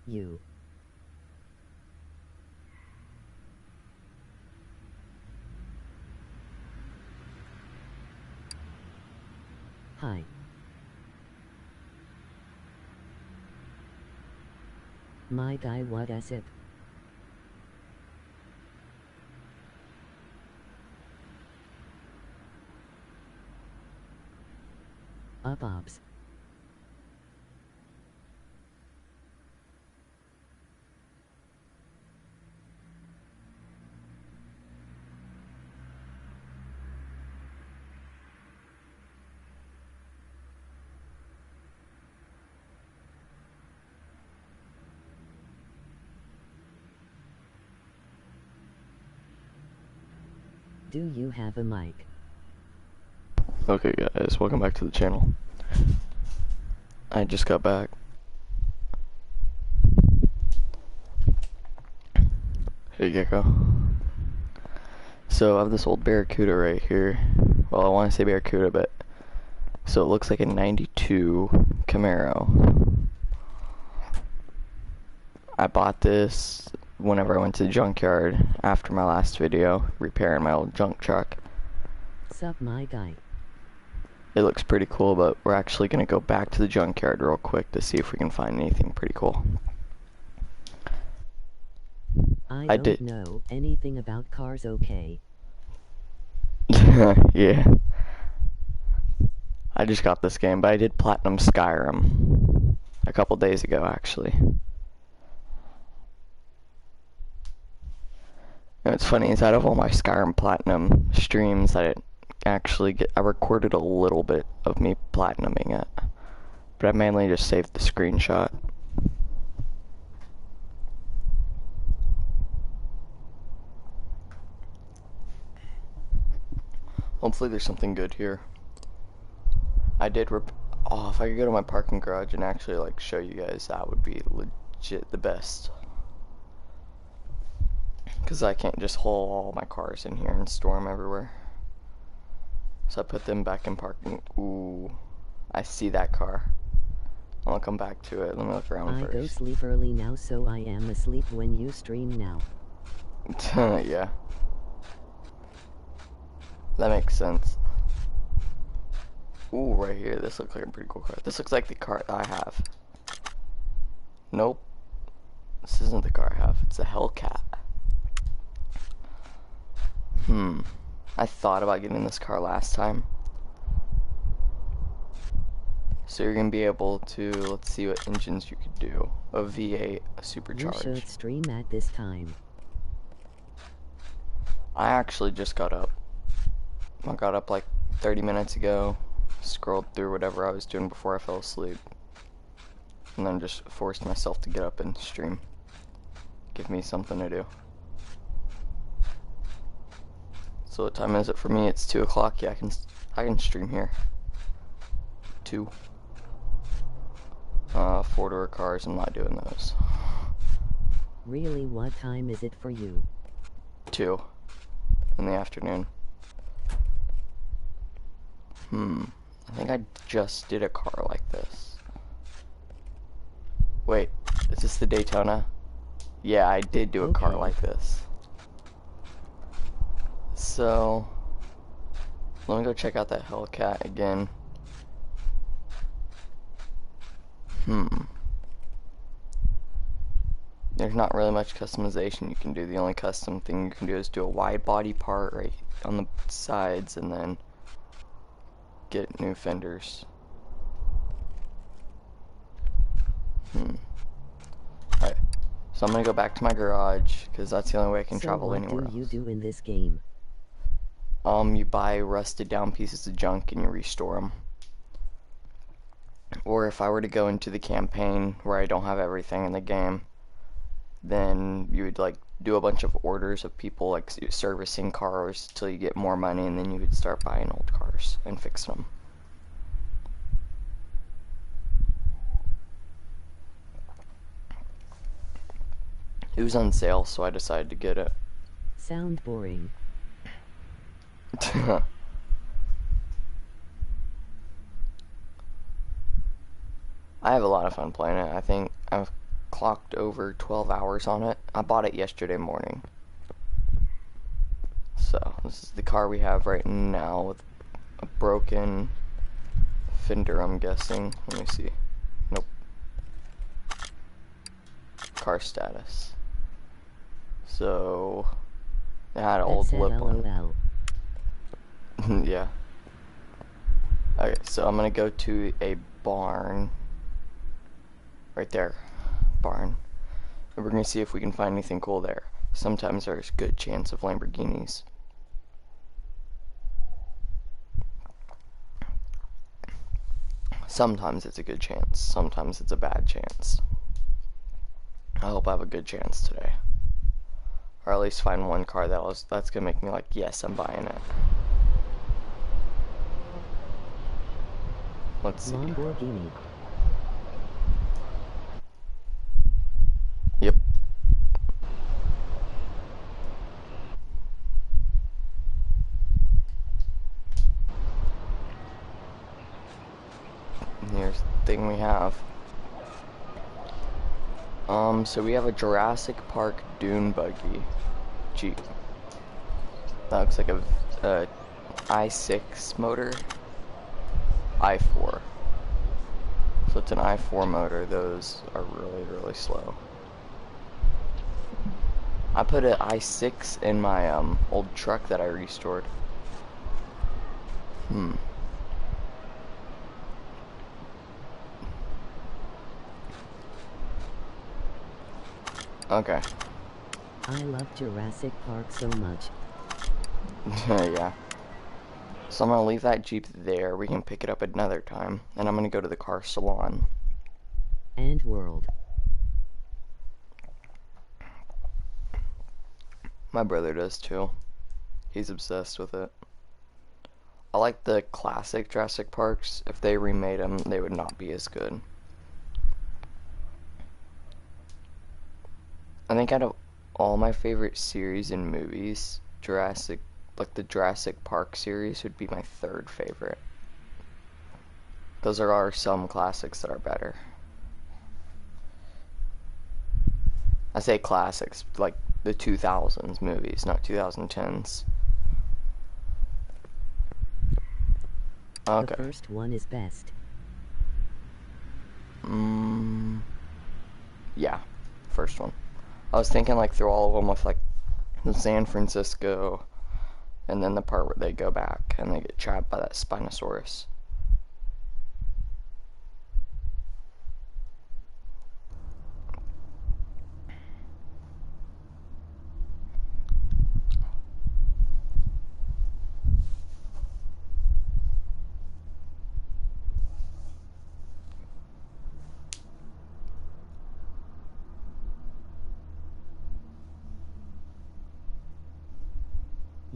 You. Hi. My guy, what is it? Ops. Do you have a mic? Okay guys, welcome back to the channel. I just got back. Hey Gecko. So I have this old Barracuda right here. Well, I want to say Barracuda, but so it looks like a 92 Camaro. I bought this whenever I went to the junkyard after my last video, repairing my old junk truck. Sup, my guy? It looks pretty cool, but we're actually going to go back to the junkyard real quick to see if we can find anything pretty cool. I don't know anything about cars, okay? Yeah. I just got this game, but I did Platinum Skyrim a couple days ago, actually. And it's funny, is out of all my Skyrim Platinum streams, I recorded a little bit of me platinuming it, but I mainly just saved the screenshot. Hopefully there's something good here. I did if I could go to my parking garage and actually like show you guys, that would be legit the best. Because I can't just haul all my cars in here and store them everywhere. So I put them back in parking. Ooh, I see that car. I'll come back to it. Let me look around first. I go sleep early now, so I am asleep when you stream now. Yeah. That makes sense. Ooh, right here. This looks like a pretty cool car. This looks like the car I have. Nope. This isn't the car I have. It's a Hellcat. I thought about getting this car last time. So you're going to be able to, let's see what engines you could do. A V8, a supercharged. You should stream at this time. I actually just got up. I got up like 30 minutes ago, scrolled through whatever I was doing before I fell asleep, and then just forced myself to get up and stream. Give me something to do. So what time is it for me? It's 2 o'clock. Yeah, I can stream here. 2. 4-door cars, I'm not doing those. Really, what time is it for you? 2 in the afternoon. I think I just did a car like this. Wait, is this the Daytona? Yeah, I did do a car like this. So, let me go check out that Hellcat again. There's not really much customization you can do. The only custom thing you can do is do a wide body part right on the sides and then get new fenders. Alright, so I'm gonna go back to my garage because that's the only way I can travel anywhere else. So what do you do in this game? You buy rusted down pieces of junk and you restore them. Or if I were to go into the campaign where I don't have everything in the game, then you would like do a bunch of orders of people like servicing cars till you get more money, and then you would start buying old cars and fixing them. It was on sale, so I decided to get it. Sound boring. I have a lot of fun playing it. I think I've clocked over 12 hours on it. I bought it yesterday morning. So, this is the car we have right now with a broken fender, I'm guessing. Let me see. Nope. Car status. So, it had an old lip on it. Yeah. Okay, so I'm gonna go to a barn. Right there. Barn. And we're gonna see if we can find anything cool there. Sometimes there's a good chance of Lamborghinis. Sometimes it's a good chance. Sometimes it's a bad chance. I hope I have a good chance today. Or at least find one car that's gonna make me like, yes, I'm buying it. Let's see. Lamborghini. Yep. Here's the thing we have. So we have a Jurassic Park dune buggy Jeep. That looks like a i6 motor. i4. So it's an i4 motor. Those are really, really slow. I put an i6 in my old truck that I restored. Okay. I love Jurassic Park so much. Yeah. So I'm gonna leave that Jeep there. We can pick it up another time. And I'm gonna go to the car salon. And world. My brother does too. He's obsessed with it. I like the classic Jurassic Parks. If they remade them, they would not be as good. I think out of all my favorite series and movies, the Jurassic Park series would be my third favorite. Because there are some classics that are better. I say classics, like the 2000s movies, not 2010s. Okay. The first one is best. Yeah, first one. I was thinking like through all of them with like the San Francisco, and then the part where they go back and they get trapped by that Spinosaurus.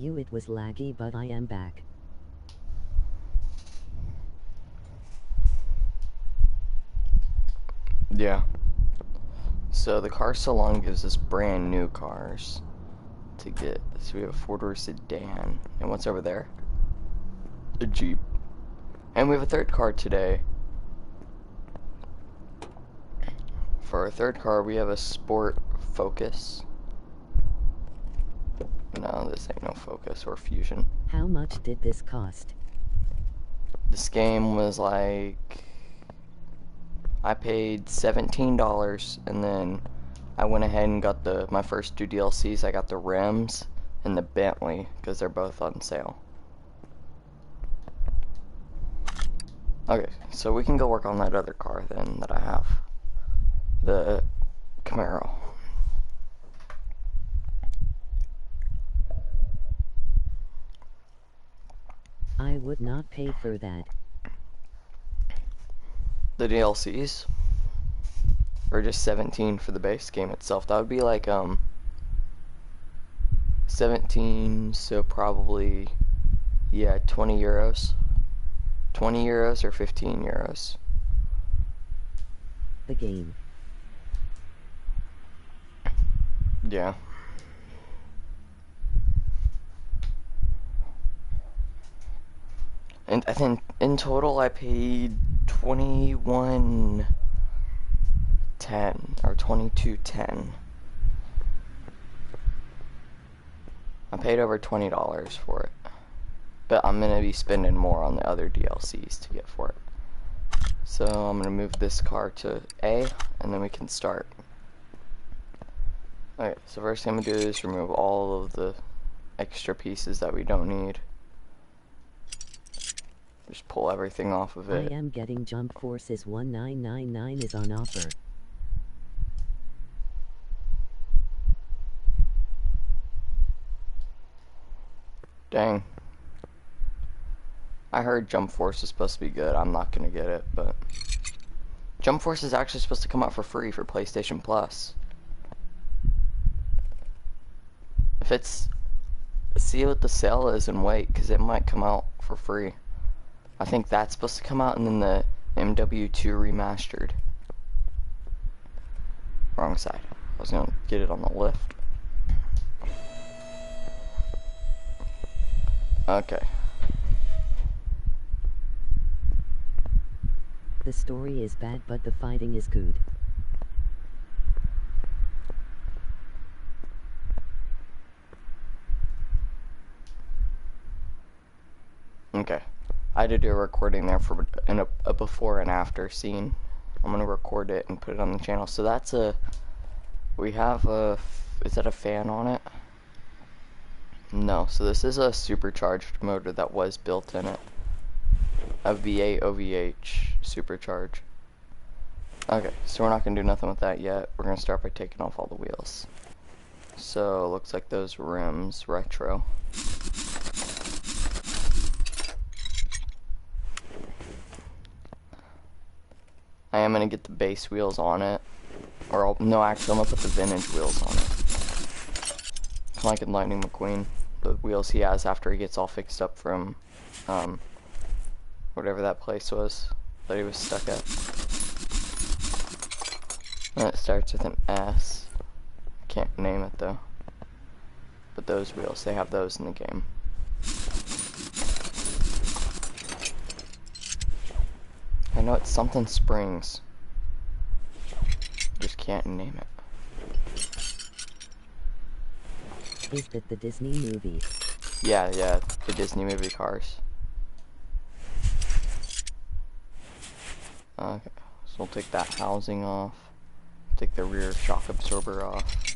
It was laggy, but I am back. Yeah. So the car salon gives us brand new cars to get. So we have a four-door sedan. And what's over there? A Jeep. And we have a third car today. For our third car, we have a Sport Focus. No, this ain't no Focus or Fusion. How much did this cost? This game was like... I paid $17, and then I went ahead and got my first two DLCs. I got the rims and the Bentley, because they're both on sale. Okay, so we can go work on that other car then that I have. The Camaro. I would not pay for that. The DLCs? Or just 17 for the base game itself? That would be like 17, so probably, yeah, 20 euros. 20 euros or 15 euros. The game. Yeah. And I think in total I paid 21.10 2210 or 2210. I paid over $20 for it, but I'm gonna be spending more on the other DLCs to get for it. So I'm gonna move this car to A, and then we can start. Okay, so first thing I'm gonna do is remove all of the extra pieces that we don't need. Just pull everything off of it. I am getting Jump Forces 1999 is on offer. Dang. I heard Jump Force is supposed to be good. I'm not gonna get it, but Jump Force is actually supposed to come out for free for PlayStation Plus. If it's... See what the sale is and wait, because it might come out for free. I think that's supposed to come out, and then the MW2 remastered. Wrong side. I was gonna get it on the lift. Okay. The story is bad, but the fighting is good. Okay. I had to do a recording there for a before and after scene. I'm gonna record it and put it on the channel. So that's a... We have a... Is that a fan on it? No. So this is a supercharged motor that was built in it. A V8 OVH supercharge. Okay, so we're not gonna do nothing with that yet. We're gonna start by taking off all the wheels. So it looks like those rims retro. I am gonna get the base wheels on it, or no, actually I'm gonna put the vintage wheels on it. Kind of like in Lightning McQueen, the wheels he has after he gets all fixed up from whatever that place was that he was stuck at. And it starts with an S. I can't name it though. But those wheels, they have those in the game. I know it's something Springs. Just can't name it. Is that the Disney movie? Yeah, the Disney movie cars. Okay, so we'll take that housing off. Take the rear shock absorber off.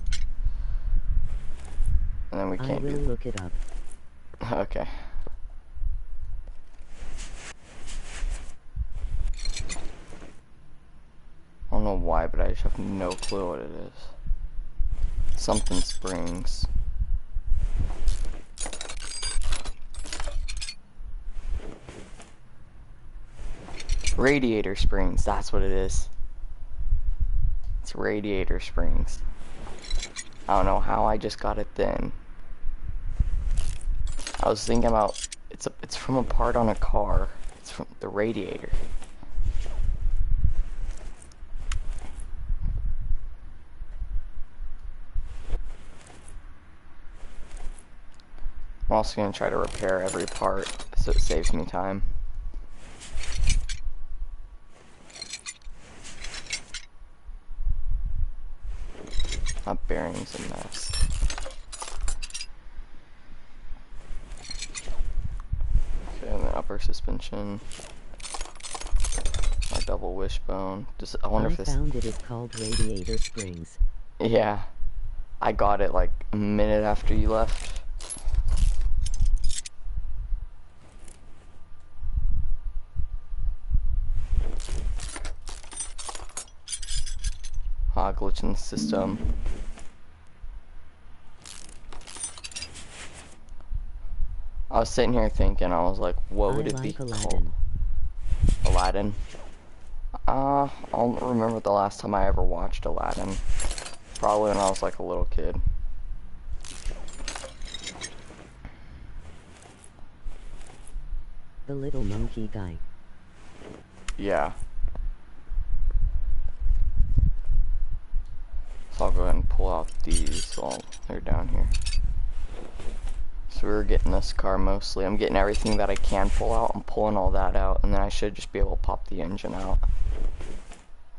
And then we can't I will look it up. Okay. I don't know why, but I just have no clue what it is. Something Springs. Radiator Springs, that's what it is. It's Radiator Springs. I don't know how I just got it then. I was thinking about, it's from a part on a car. It's from the radiator. I'm also going to try to repair every part so it saves me time. That bearing's a mess. Okay, and the upper suspension. My double wishbone. I wonder if this... I found it is called Radiator Springs. Yeah. I got it like a minute after you left. Glitch in the system. I was sitting here thinking, I was like, what would it be called? Aladdin? I don't remember the last time I ever watched Aladdin. Probably when I was like a little kid. The little monkey guy. Yeah. So I'll go ahead and pull out these while they're down here. So we're getting this car mostly. I'm getting everything that I can pull out. I'm pulling all that out, and then I should just be able to pop the engine out.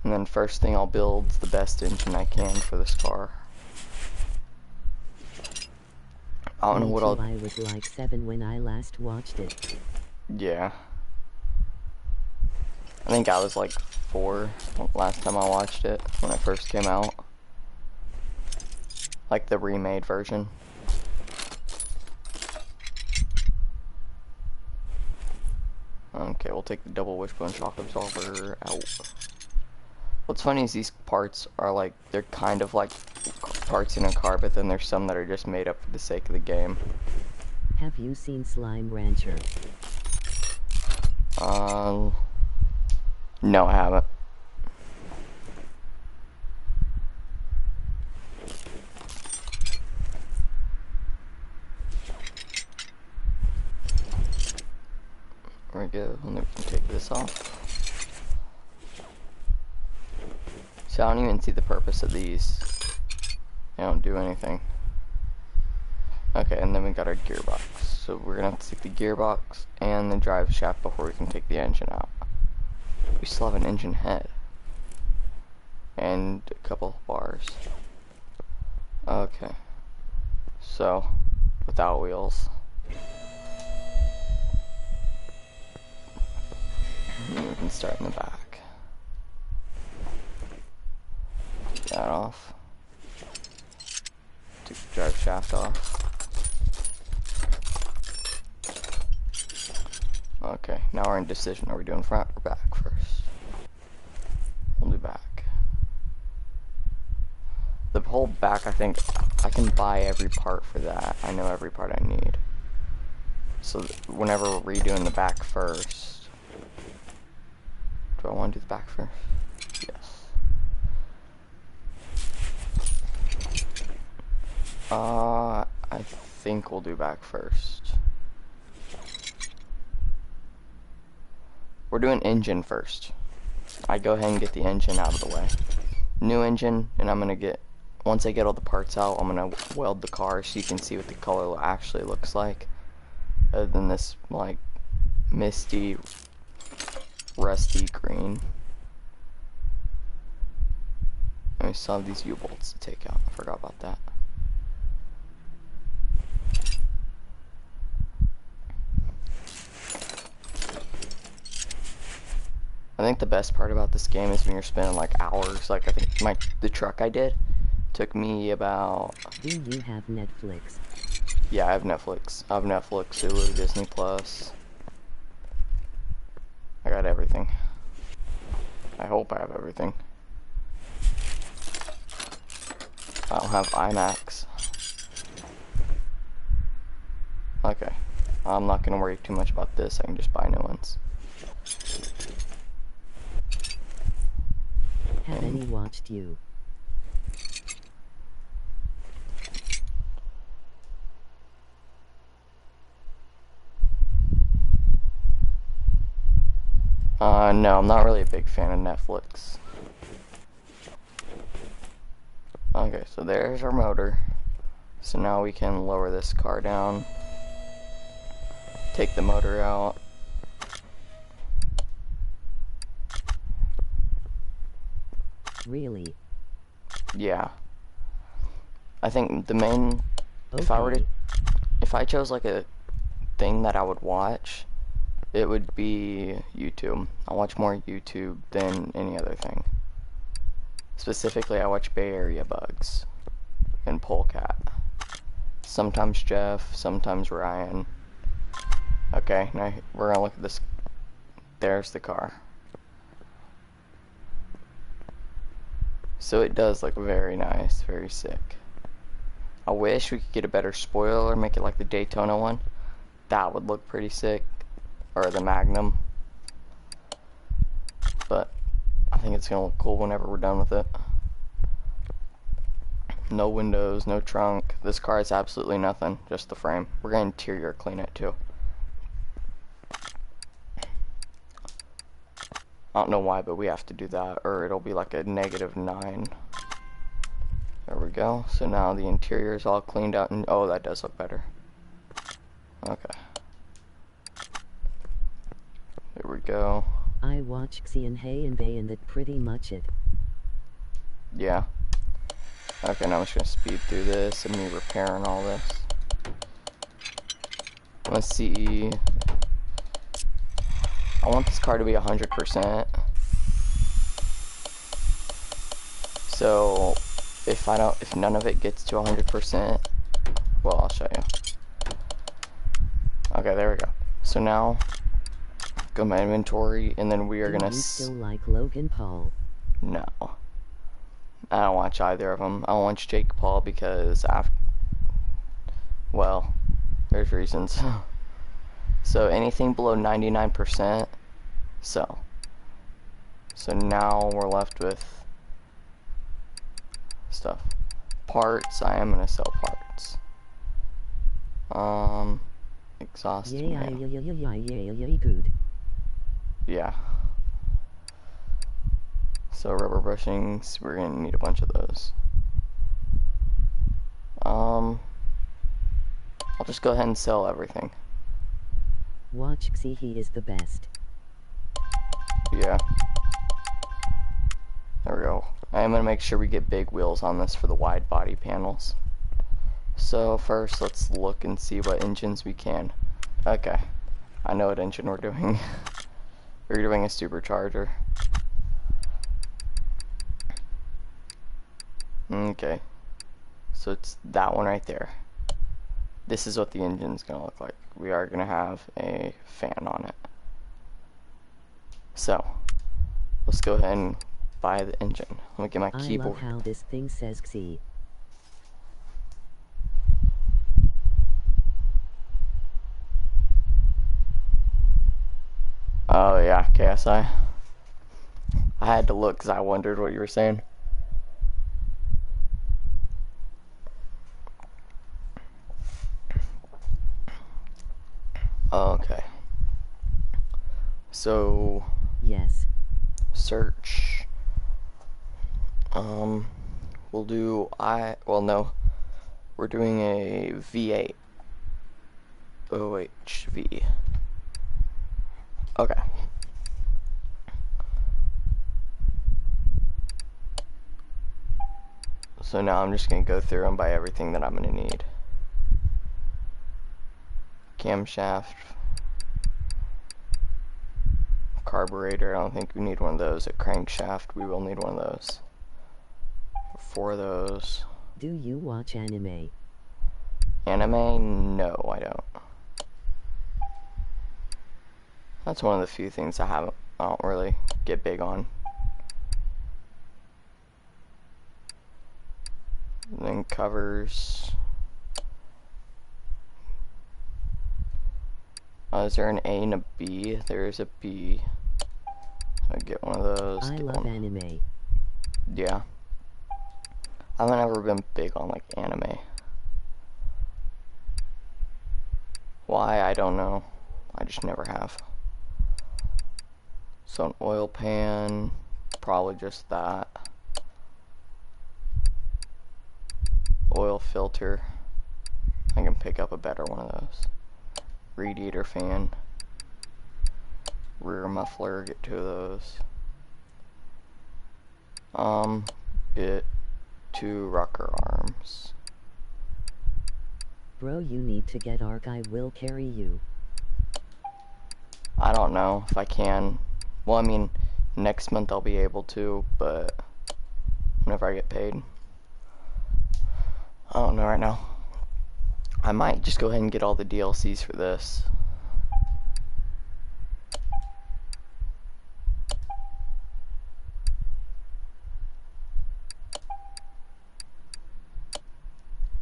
And then first thing I'll build the best engine I can for this car. I don't know what I'll... I was like 7 when I last watched it. Yeah. I think I was like 4 last time I watched it, when it first came out. Like the remade version. Okay, we'll take the double wishbone shock absorber out. What's funny is these parts are like, they're kind of like parts in a car, but then there's some that are just made up for the sake of the game. Have you seen Slime Rancher? No, I haven't. There we go, and then we can take this off. So I don't even see the purpose of these. They don't do anything. Okay, and then we got our gearbox. So we're gonna have to take the gearbox and the drive shaft before we can take the engine out. We still have an engine head. And a couple of bars. Okay. So, without wheels. And we can start in the back. Take that off. Take the drive shaft off. Okay, now we're in decision. Are we doing front or back first? We'll do back. The whole back, I think, I can buy every part for that. I know every part I need. So whenever we're redoing the back first. Do I want to do the back first? Yes. I think we'll do back first. We're doing engine first. I go ahead and get the engine out of the way. New engine, and I'm gonna get, once I get all the parts out, I'm gonna weld the car so you can see what the color actually looks like. Other than this, like, misty, rusty green. And we still have these U-bolts to take out. I forgot about that. I think the best part about this game is when you're spending like hours. Like I think the truck I did took me about. Do you have Netflix? Yeah, I have Netflix. I have Netflix, Hulu, Disney Plus. I got everything. I hope I have everything. I don't have IMAX. Okay. I'm not gonna worry too much about this. I can just buy new ones. Have any watched you? No, I'm not really a big fan of Netflix. Okay, so there's our motor. So now we can lower this car down. Take the motor out. Really? Yeah. I think the main, Okay. if I chose like a thing that I would watch, it would be YouTube. I watch more YouTube than any other thing. Specifically, I watch Bay Area Bugs and Polecat. Sometimes Jeff, sometimes Ryan. Okay, now we're gonna look at this. There's the car. So it does look very nice, very sick. I wish we could get a better spoiler, make it like the Daytona one. That would look pretty sick. Or the Magnum. But I think it's gonna look cool whenever we're done with it. No windows, no trunk. This car is absolutely nothing, just the frame. We're gonna interior clean it too. I don't know why, but we have to do that, or it'll be like a -9. There we go. So now the interior is all cleaned out, and oh, that does look better. Okay. There we go. I watch Xi and Hey and Bay and that pretty much it. Yeah. Okay, now I'm just gonna speed through this and me repairing all this. Let's see. I want this car to be 100%. So if none of it gets to 100%, well, I'll show you. Okay, there we go. So now, go to my inventory, and then we are gonna. Do you still like Logan Paul? No, I don't watch either of them. I don't watch Jake Paul because well, there's reasons. So anything below 99%, sell. So now we're left with stuff. Parts, I am gonna sell parts. Exhaust. Yeah, good. Yeah. So rubber bushings, we're gonna need a bunch of those. I'll just go ahead and sell everything. Watch Xi, he is the best. Yeah. There we go. I am gonna make sure we get big wheels on this for the wide body panels. So first, let's look and see what engines we can. Okay, I know what engine we're doing. We're doing a supercharger. Okay, so it's that one right there. This is what the engine's gonna look like. We are gonna have a fan on it. So, let's go ahead and buy the engine. Let me get my keyboard. I love how this thing says Xi. Oh yeah, KSI. I had to look because I wondered what you were saying. Okay. So. Yes. Search. We'll do well, no. We're doing a V8. OHV. Okay. So now I'm just going to go through and buy everything that I'm going to need. Camshaft. Carburetor, I don't think we need one of those. A crankshaft, we will need one of those. 4 of those. Do you watch anime? Anime? No, I don't. That's one of the few things I don't really get big on. And then covers. Is there an A and a B? There is a B. I'll get one of those. I love anime. Yeah. I've never been big on like anime. Why, I don't know. I just never have. So an oil pan, probably just that. Oil filter. I can pick up a better one of those. Radiator fan. Rear muffler, get 2 of those. Get 2 rocker arms. Bro, you need to get Arc, I will carry you. I don't know if I can. Well, I mean, next month I'll be able to, but whenever I get paid. I don't know right now. I might just go ahead and get all the DLCs for this.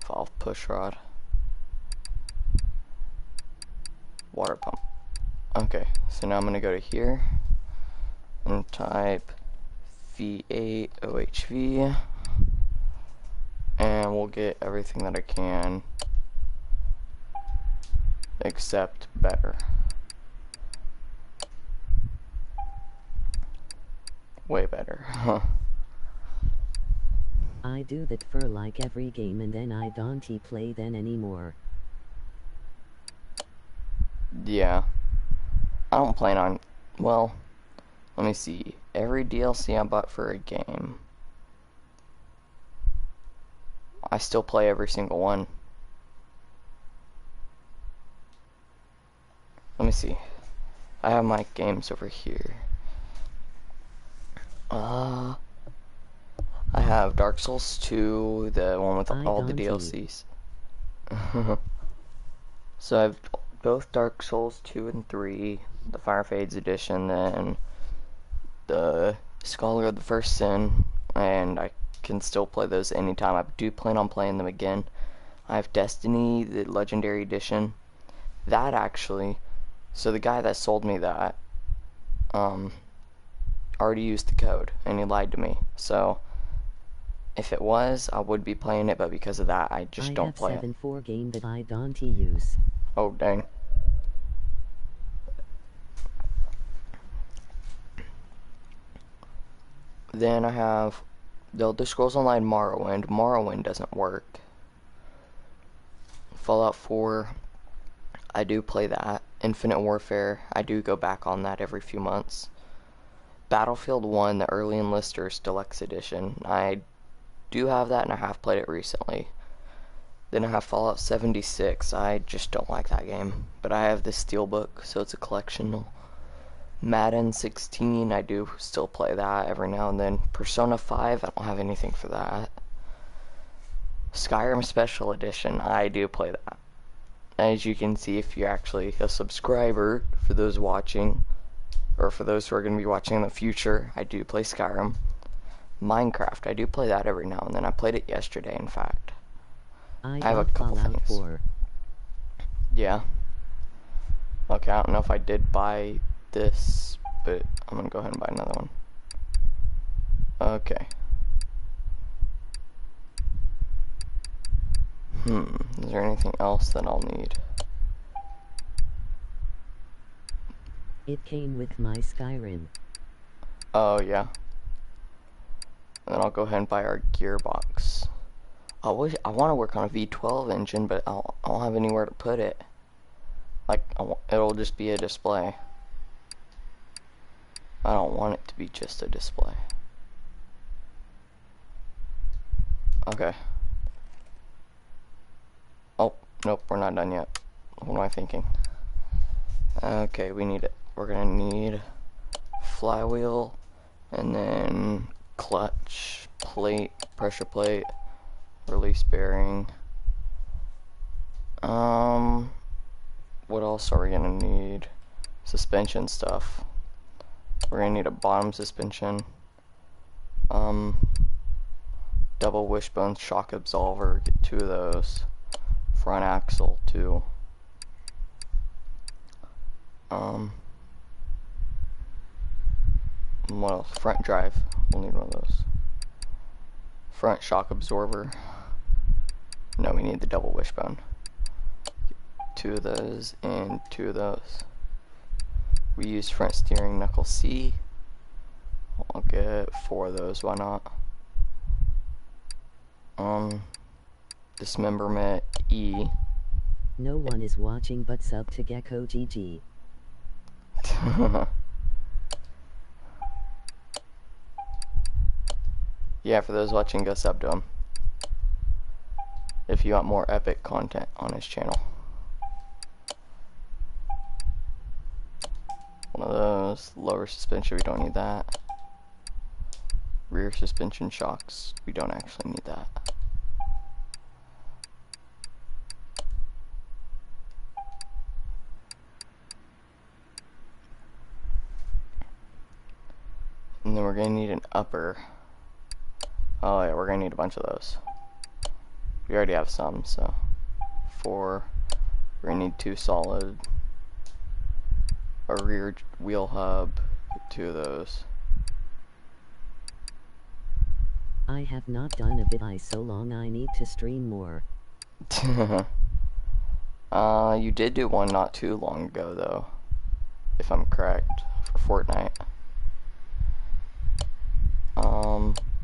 Valve push rod. Water pump. Okay, so now I'm going to go to here and type V8 OHV, and we'll get everything that I can except better. Way better. I do that for like every game and then I don't play then anymore. Yeah. I don't plan on, well, Let me see. Every DLC I bought for a game, I still play every single one. Let me see. I have my games over here. I have Dark Souls 2, the one with all the DLCs. So I have both Dark Souls 2 and 3, the Fire Fades edition, then the Scholar of the First Sin, and I can still play those anytime. I do plan on playing them again. I have Destiny, the Legendary Edition. That actually, so the guy that sold me that, already used the code, and he lied to me. So, if it was, I would be playing it, but because of that, I just don't play it. I have 7 game that I don't use. Oh, dang. Then I have the Elder Scrolls Online Morrowind. Morrowind doesn't work. Fallout 4, I do play that. Infinite Warfare, I do go back on that every few months. Battlefield 1, the Early Enlisters Deluxe Edition, I do have that and I have played it recently. Then I have Fallout 76, I just don't like that game. But I have the Steelbook, so it's a collection. Madden 16, I do still play that every now and then. Persona 5, I don't have anything for that. Skyrim Special Edition, I do play that. As you can see, if you're actually a subscriber, for those watching, or for those who are going to be watching in the future, I do play Skyrim. Minecraft, I do play that every now and then. I played it yesterday, in fact. I have a couple things. 4. Yeah. Okay, I don't know if I did buy this, but I'm gonna go ahead and buy another one. Okay. Is there anything else that I'll need? It came with my Skyrim. Oh, yeah. And then I'll go ahead and buy our gearbox. I want to work on a V12 engine, but I don't have anywhere to put it. Like, it'll just be a display. I don't want it to be just a display. Okay. Oh, nope, we're not done yet. What am I thinking? Okay, we need it. We're gonna need flywheel, and then clutch, plate, pressure plate, release bearing. What else are we gonna need? Suspension stuff. We're gonna need a bottom suspension, double wishbone shock absolver, get 2 of those, front axle too. What else? Front drive, we'll need one of those. Front shock absorber. No, we need the double wishbone. 2 of those and 2 of those. We use front steering knuckle C. I'll get 4 of those, why not? Dismemberment E. No one is watching but sub to Gecko GG. Yeah, for those watching, go sub to him if you want more epic content on his channel. One of those. Lower suspension, we don't need that. Rear suspension shocks, we don't actually need that. And then we're gonna need an upper. Oh yeah, we're gonna need a bunch of those. We already have some, so 4. We're gonna need 2 solid. A rear wheel hub, 2 of those. I have not done a vid so long I need to stream more. You did do one not too long ago though, if I'm correct, for Fortnite.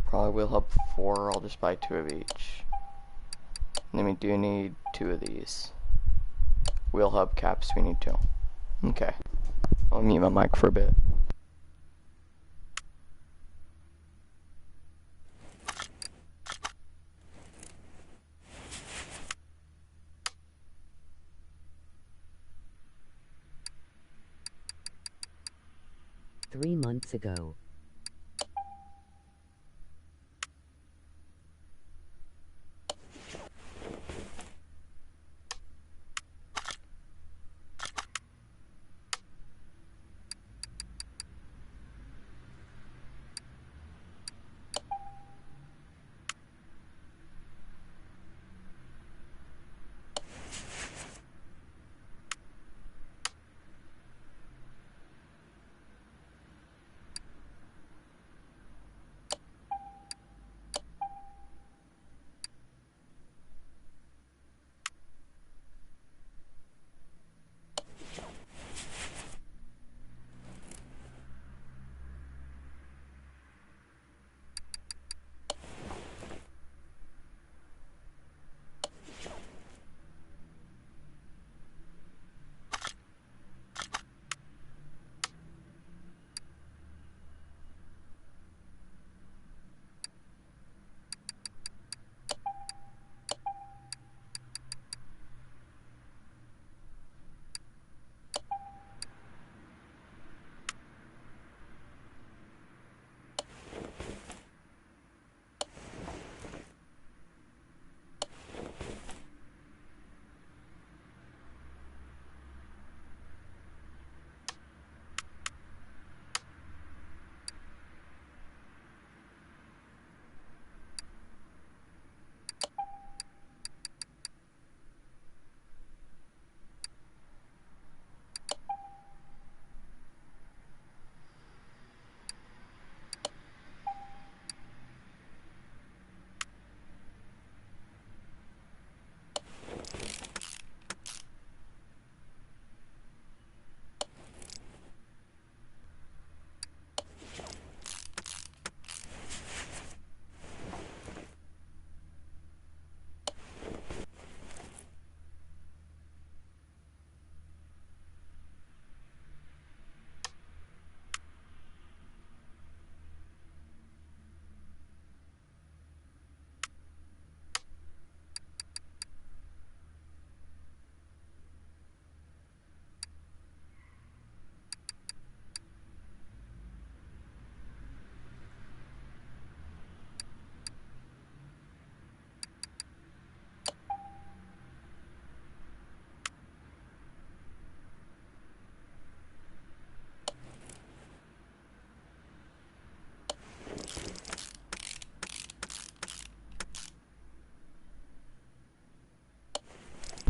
Probably wheel hub 4, I'll just buy 2 of each. And then we do need 2 of these. Wheel hub caps, we need 2. Okay. I'll mute my mic for a bit. 3 months ago.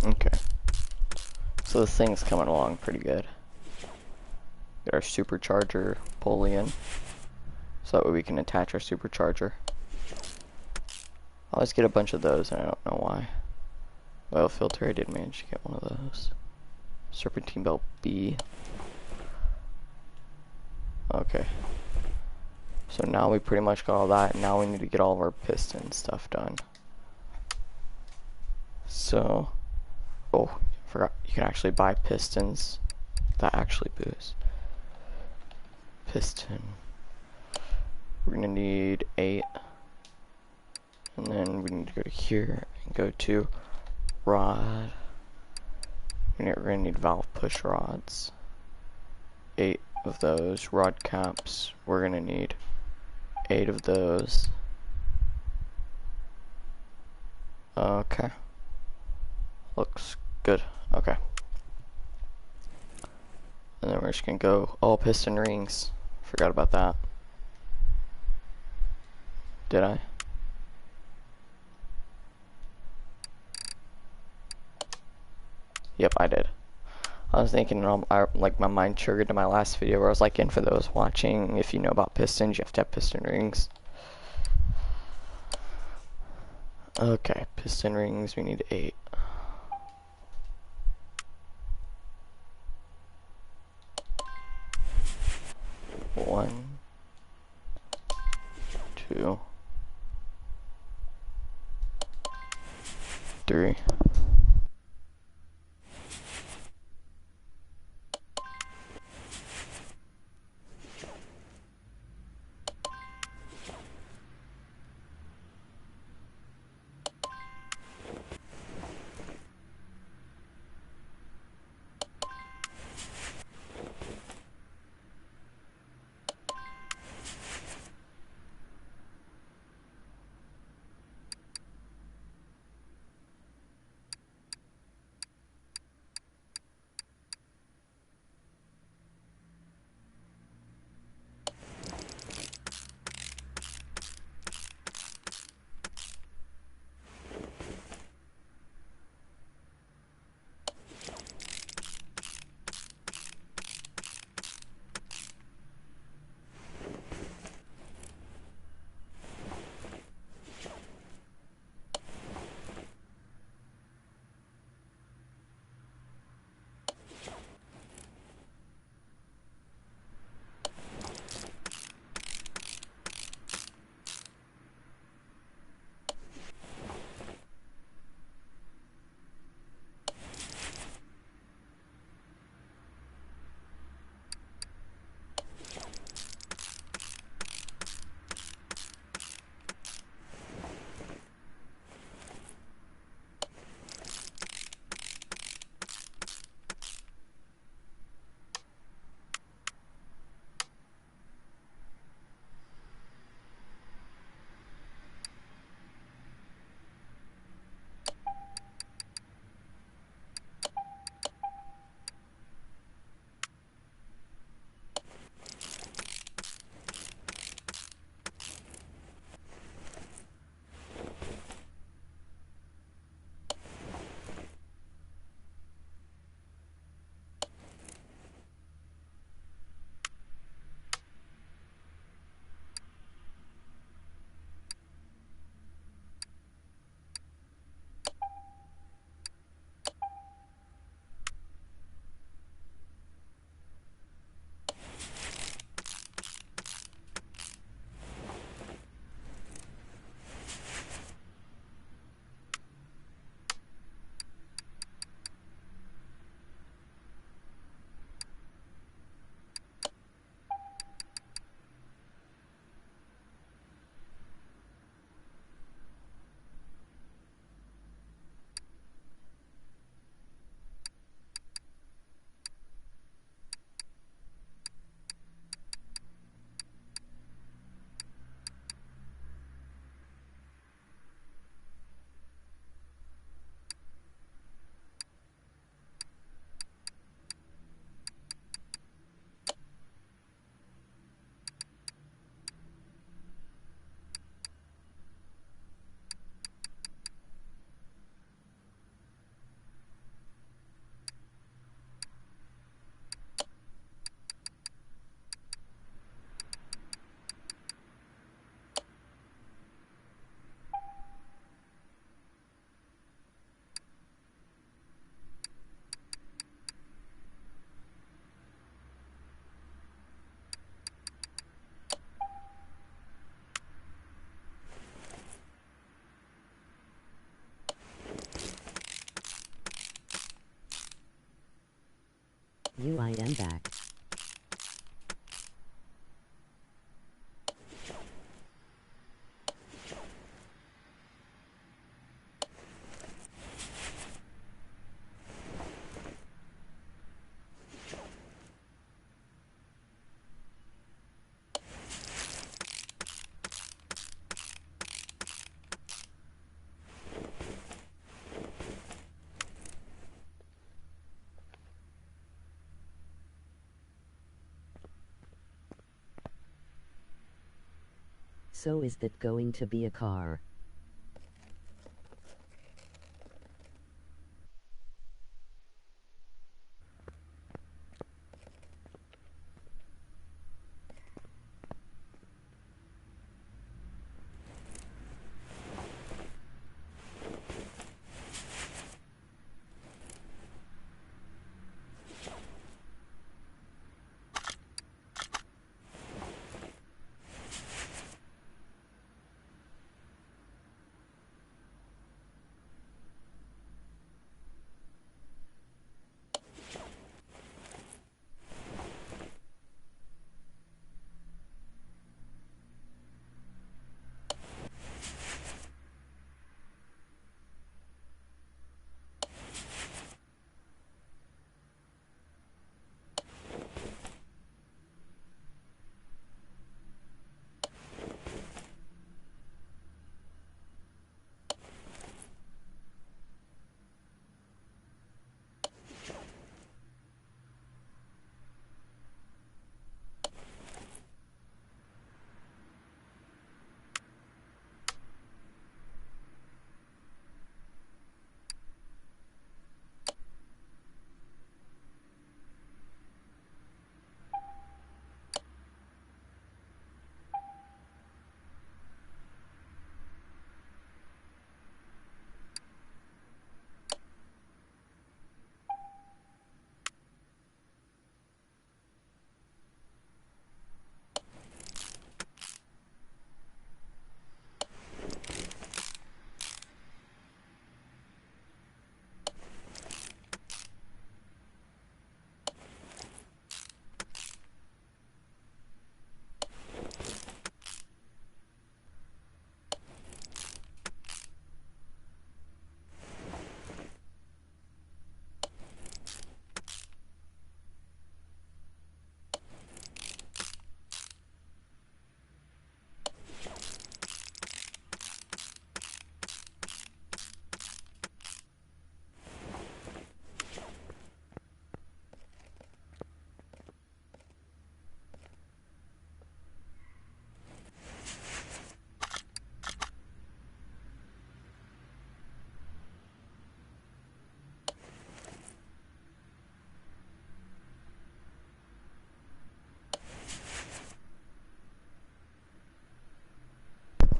Okay. So this thing's coming along pretty good. Get our supercharger pulley in. So that way we can attach our supercharger. I always get a bunch of those and I don't know why. Oil filter, I did manage to get one of those. Serpentine belt B. Okay. So now we pretty much got all that. Now we need to get all of our piston stuff done. So, oh, I forgot. You can actually buy pistons that actually boost. Piston. We're gonna need 8. And then we need to go to here and go to rod. We're gonna need valve push rods. 8 of those. Rod caps. We're gonna need 8 of those. Okay. Looks good. Okay. And then we're just gonna go all piston rings. Forgot about that. Did I? Yep, I did. I was thinking, like, my mind triggered to my last video where I was like, and for those watching, if you know about pistons, you have to have piston rings. Okay, piston rings, we need 8. One, 2, 3. So is that going to be a car?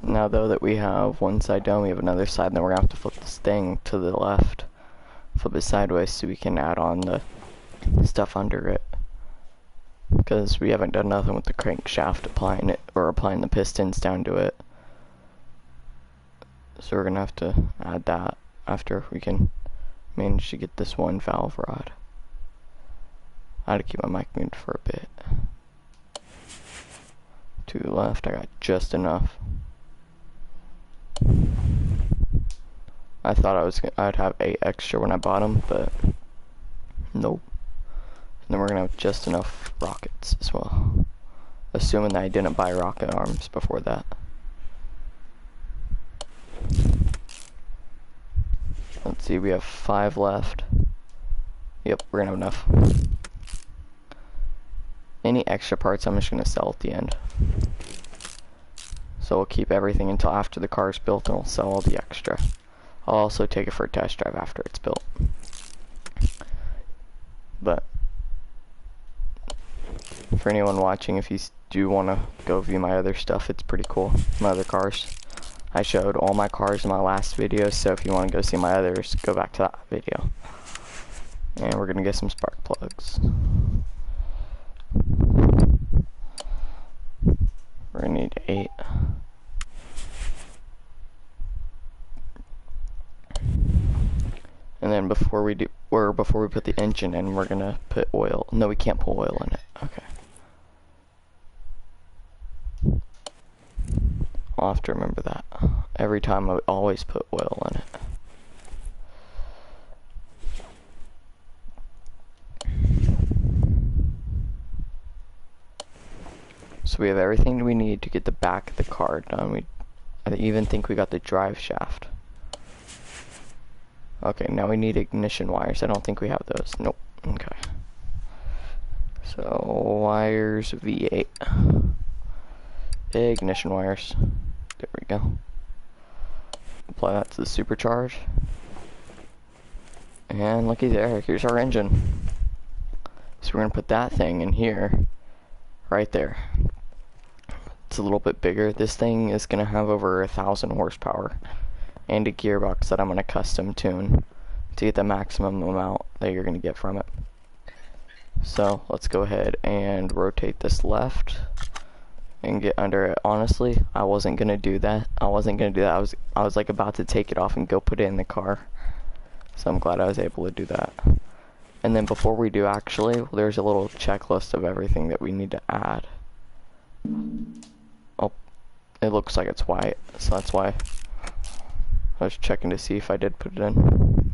Now though that we have one side done, we have another side, and then we're gonna have to flip this thing to the left. Flip it sideways so we can add on the stuff under it. Because we haven't done nothing with the crankshaft applying it, or applying the pistons down to it. So we're gonna have to add that after we can manage to get this one valve rod. I had to keep my mic muted for a bit. To the left, I got just enough. I thought I'd have 8 extra when I bought them, but nope. And then we're gonna have just enough rockets as well. Assuming that I didn't buy rocket arms before that. Let's see, we have 5 left. Yep, we're gonna have enough. Any extra parts I'm just gonna sell at the end. So we'll keep everything until after the car's built, and we'll sell all the extra. I'll also take it for a test drive after it's built. But for anyone watching, if you do want to go view my other stuff, it's pretty cool. My other cars. I showed all my cars in my last video, so if you want to go see my others, go back to that video. And we're gonna get some spark plugs. We're gonna need 8. And then before we put the engine in, we're gonna put oil. No, we can't put oil in it. Okay. I'll have to remember that. Every time I always put oil in it. So we have everything we need to get the back of the car done. I even think we got the drive shaft. Okay, now we need ignition wires. I don't think we have those. Nope. Okay. So, wires V8. Ignition wires. There we go. Apply that to the supercharge. And looky there, here's our engine. So we're gonna put that thing in here, right there. It's a little bit bigger. This thing is gonna have over 1,000 horsepower and a gearbox that I'm gonna custom tune to get the maximum amount that you're gonna get from it. So let's go ahead and rotate this left and get under it. Honestly, I wasn't gonna do that. I was like about to take it off and go put it in the car. So I'm glad I was able to do that. And then before we do, actually, there's a little checklist of everything that we need to add. Oh, it looks like it's white, so that's why I was checking to see if I did put it in.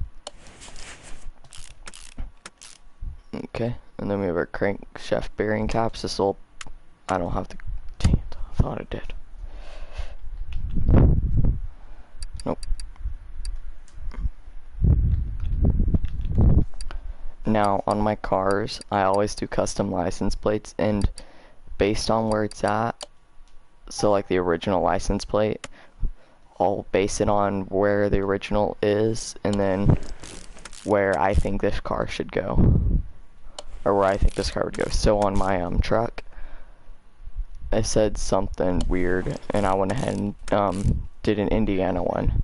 Okay, and then we have our crankshaft bearing caps. This will, I don't have to, dang it, I thought I did. Nope. Now, on my cars, I always do custom license plates, and based on where it's at, so like the original license plate, I'll base it on where the original is, and then where I think this car should go, or where I think this car would go. So on my truck, I said something weird, and I went ahead and did an Indiana one,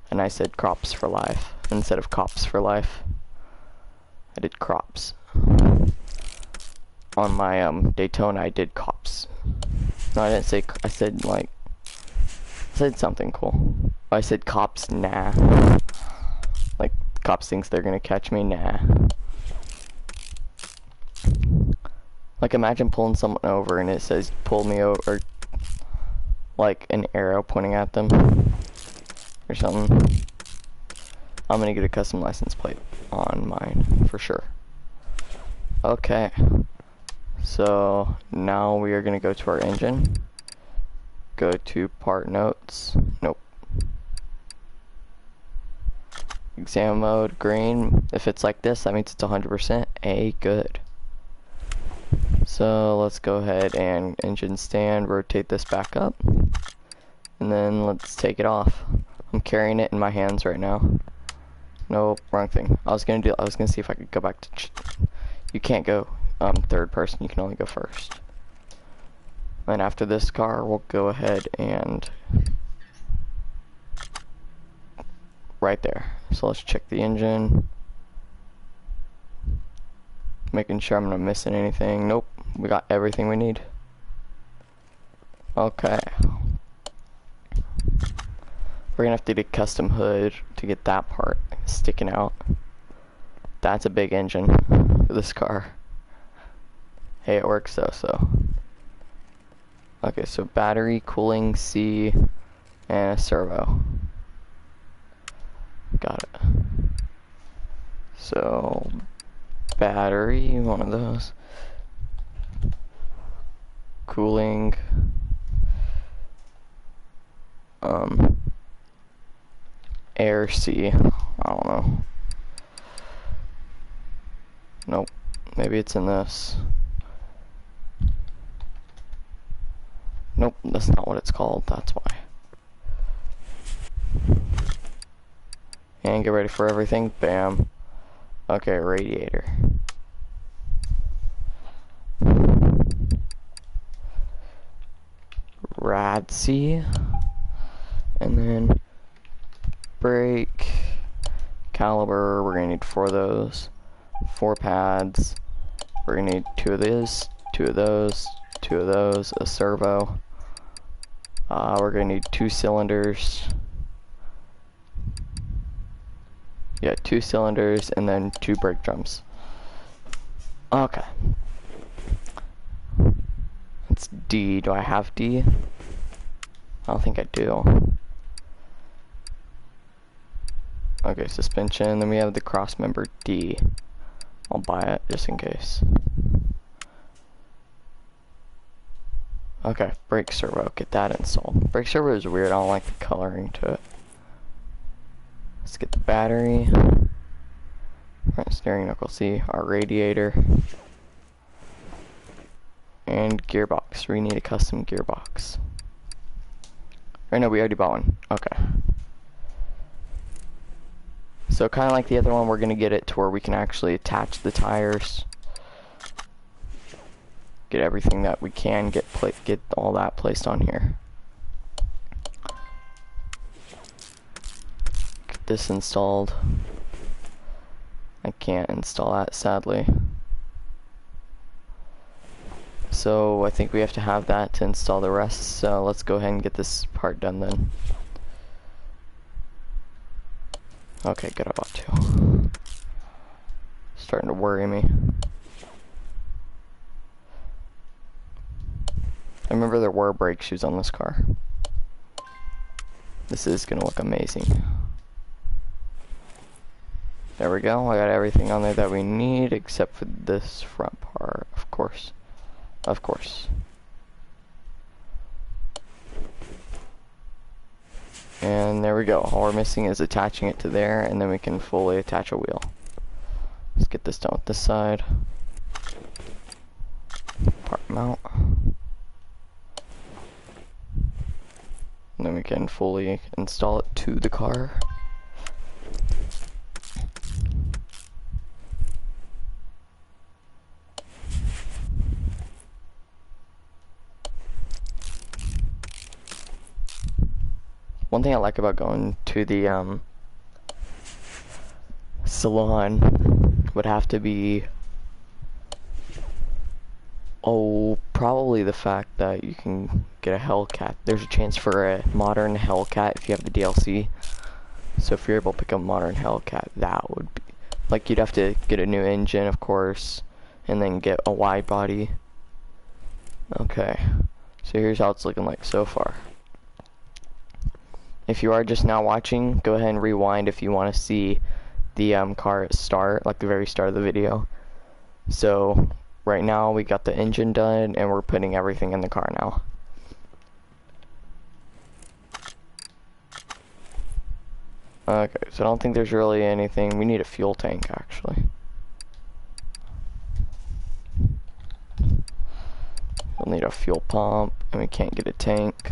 and I said crops for life instead of cops for life. I did crops. On my Daytona, I did cops. No, I didn't say. I said something cool. I said cops, nah. Like cops thinks they're gonna catch me, nah. Like imagine pulling someone over and it says pull me over, like an arrow pointing at them or something. I'm gonna get a custom license plate on mine for sure. Okay, so now we are gonna go to our engine, go to part notes, nope, exam mode, green. If it's like this, that means it's 100% good. So let's go ahead and engine stand, rotate this back up, and then let's take it off. I'm carrying it in my hands right now. Nope, wrong thing. I was gonna see if I could go back to. You can't go third person. You can only go first. And after this car, we'll go ahead and right there. So let's check the engine, making sure I'm not missing anything. Nope, we got everything we need. Okay. We're gonna have to do a custom hood to get that part sticking out. That's a big engine for this car. Hey, it works though, so. Okay, so battery, cooling, C, and a servo. Got it. So, battery, one of those. Cooling. Air C. I don't know. Nope. Maybe it's in this. Nope, that's not what it's called. That's why. And get ready for everything. Bam. Okay, radiator. Rad C. And then brake, caliber, we're gonna need 4 of those, 4 pads, we're gonna need 2 of these, 2 of those, 2 of those, a servo, we're gonna need 2 cylinders, yeah, 2 cylinders, and then 2 brake drums. Okay. It's D. Do I have D? I don't think I do. Okay, suspension, then we have the cross member D. I'll buy it just in case. Okay, brake servo, get that installed. Brake servo is weird, I don't like the coloring to it. Let's get the battery. Front steering knuckle C, our radiator. And gearbox, we need a custom gearbox. Or no, we already bought one. Okay. So kind of like the other one, we're gonna get it to where we can actually attach the tires. Get everything that we can get all that placed on here. Get this installed. I can't install that, sadly. So I think we have to have that to install the rest. So let's go ahead and get this part done then. Okay, good, I bought two. Starting to worry me. I remember there were brake shoes on this car. This is gonna look amazing. There we go, I got everything on there that we need except for this front part, of course. Of course. And there we go. All we're missing is attaching it to there, and then we can fully attach a wheel. Let's get this done with this side. Part mount. And then we can fully install it to the car. One thing I like about going to the salon would have to be, probably the fact that you can get a Hellcat. There's a chance for a modern Hellcat if you have the DLC. So if you're able to pick up a modern Hellcat, that would be, like, you'd have to get a new engine, of course, and then get a wide body. Okay, so here's how it's looking like so far. If you are just now watching, go ahead and rewind if you want to see the car start, like the very start of the video. So right now we got the engine done and we're putting everything in the car now. Okay, so I don't think there's really anything. We need a fuel tank actually. We'll need a fuel pump and we can't get a tank.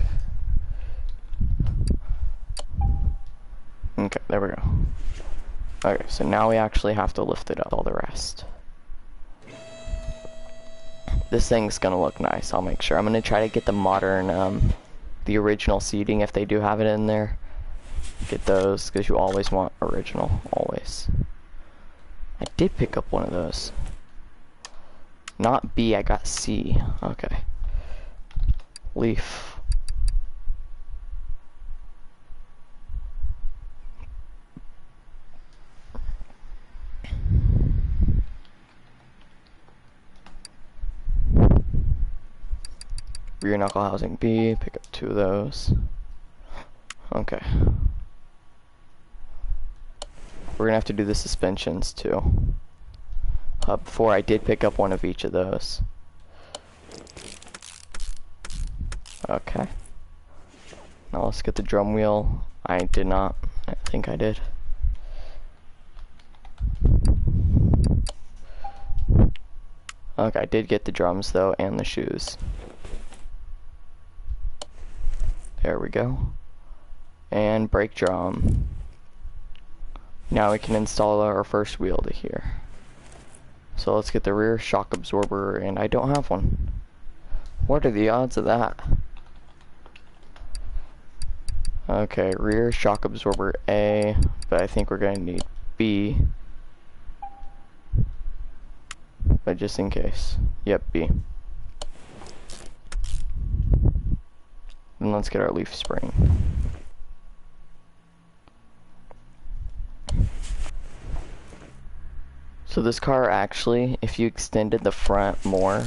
Okay, there we go. Okay, so now we actually have to lift it up, all the rest. This thing's gonna look nice, I'll make sure. I'm gonna try to get the modern, the original seating if they do have it in there. Get those, because you always want original, always. I did pick up one of those. Not B, I got C. Okay. Leaf. Rear knuckle housing B, pick up 2 of those. Okay. We're gonna have to do the suspensions too. Hub 4, I did pick up one of each of those. Okay. Now let's get the drum wheel. I did not. I think I did. Okay, I did get the drums though, and the shoes. There we go. And brake drum. Now we can install our first wheel to here. So let's get the rear shock absorber, and I don't have one. What are the odds of that? Okay, rear shock absorber A, but I think we're gonna need B. But just in case. Yep, B. And let's get our leaf spring. So this car actually, if you extended the front more,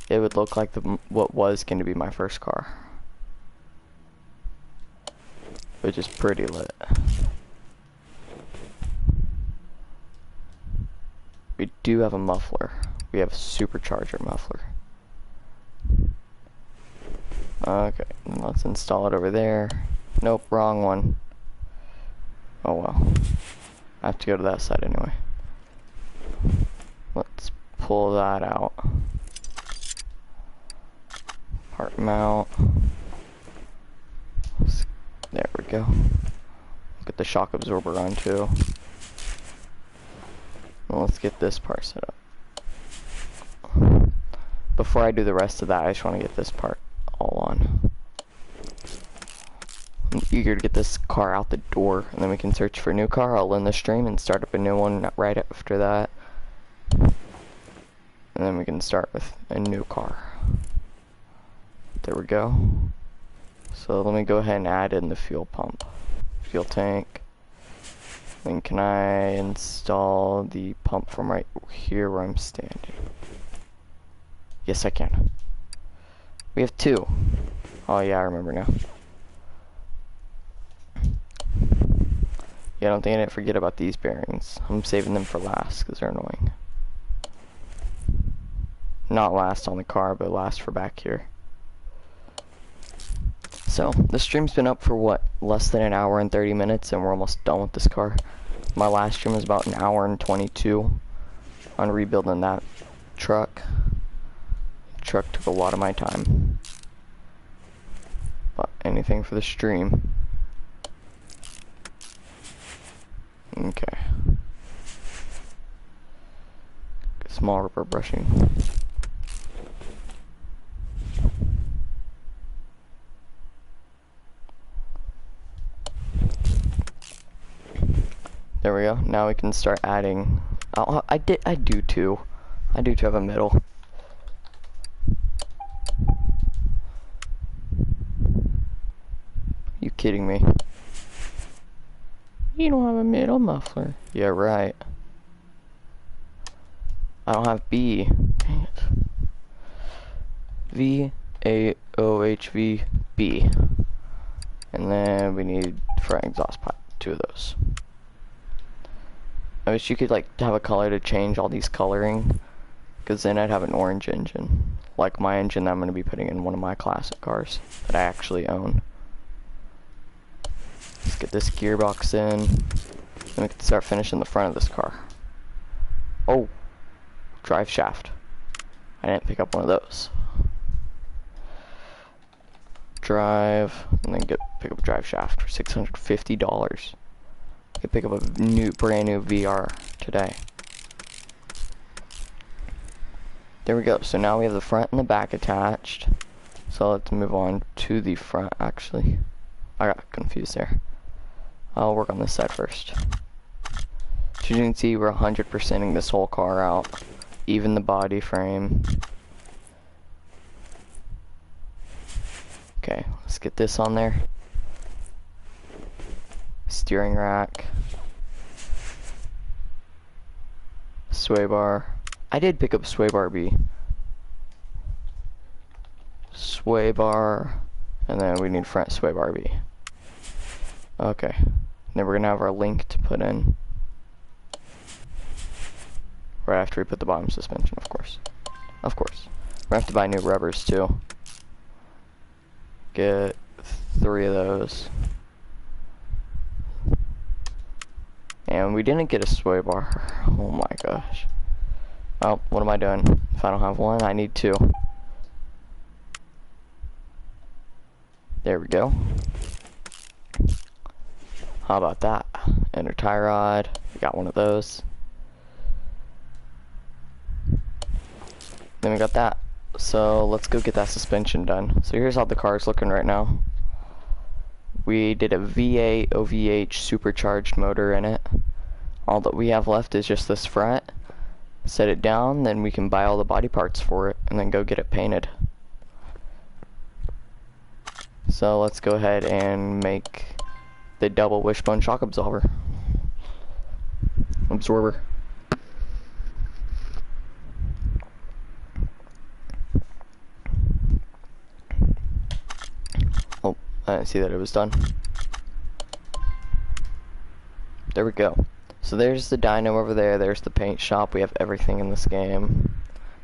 it would look like what was going to be my first car. Which is pretty lit. We do have a muffler. We have a supercharger muffler. Okay, let's install it over there. Nope, wrong one. Oh well. I have to go to that side anyway. Let's pull that out. Part mount. Let's go. Get the shock absorber on too. Well, let's get this part set up. Before I do the rest of that, I just want to get this part all on. I'm eager to get this car out the door, and then we can search for a new car. I'll end the stream and start up a new one right after that. And then we can start with a new car. There we go. So let me go ahead and add in the fuel pump. Fuel tank. Then can I install the pump from right here where I'm standing? Yes, I can. We have 2. Oh yeah, I remember now. Yeah, I don't think I didn't forget about these bearings. I'm saving them for last because they're annoying. Not last on the car, but last for back here. So, the stream's been up for what, less than an hour and 30 minutes, and we're almost done with this car. My last stream was about an hour and 22 on rebuilding that truck. The truck took a lot of my time. But anything for the stream. Okay. Small rubber brushing. There we go. Now we can start adding. I do too have a middle. You kidding me? You don't have a middle muffler. Yeah, right. I don't have B. Dang it. V-A-O-H-V-B. And then we need front exhaust pipe. 2 of those. I wish you could like have a color to change all these coloring, because then I'd have an orange engine, like my engine that I'm going to be putting in one of my classic cars that I actually own. Let's get this gearbox in, and we can start finishing the front of this car. Oh, drive shaft. I didn't pick up one of those. Drive, and then pick up a drive shaft for $650. I could pick up a brand new VR today. There we go. So now we have the front and the back attached. So let's move on to the front actually. I got confused there. I'll work on this side first. As you can see, we're 100%ing this whole car out. Even the body frame. Okay, let's get this on there. Steering rack. Sway bar. I did pick up sway bar B. Sway bar. And then we need front sway bar B. Okay. Then we're gonna have our link to put in. Right after we put the bottom suspension, of course. Of course. We're gonna have to buy new rubbers too. Get 3 of those. And we didn't get a sway bar. Oh my gosh. Well, what am I doing? If I don't have one, I need 2. There we go. How about that? Inner tie rod. We got one of those. Then we got that. So let's go get that suspension done. So here's how the car is looking right now. We did a V8 OVH supercharged motor in it. All that we have left is just this front. Set it down, then we can buy all the body parts for it and then go get it painted. So let's go ahead and make the double wishbone shock absorber. Oh, I didn't see that it was done. There we go. So there's the dyno over there, there's the paint shop. We have everything in this game.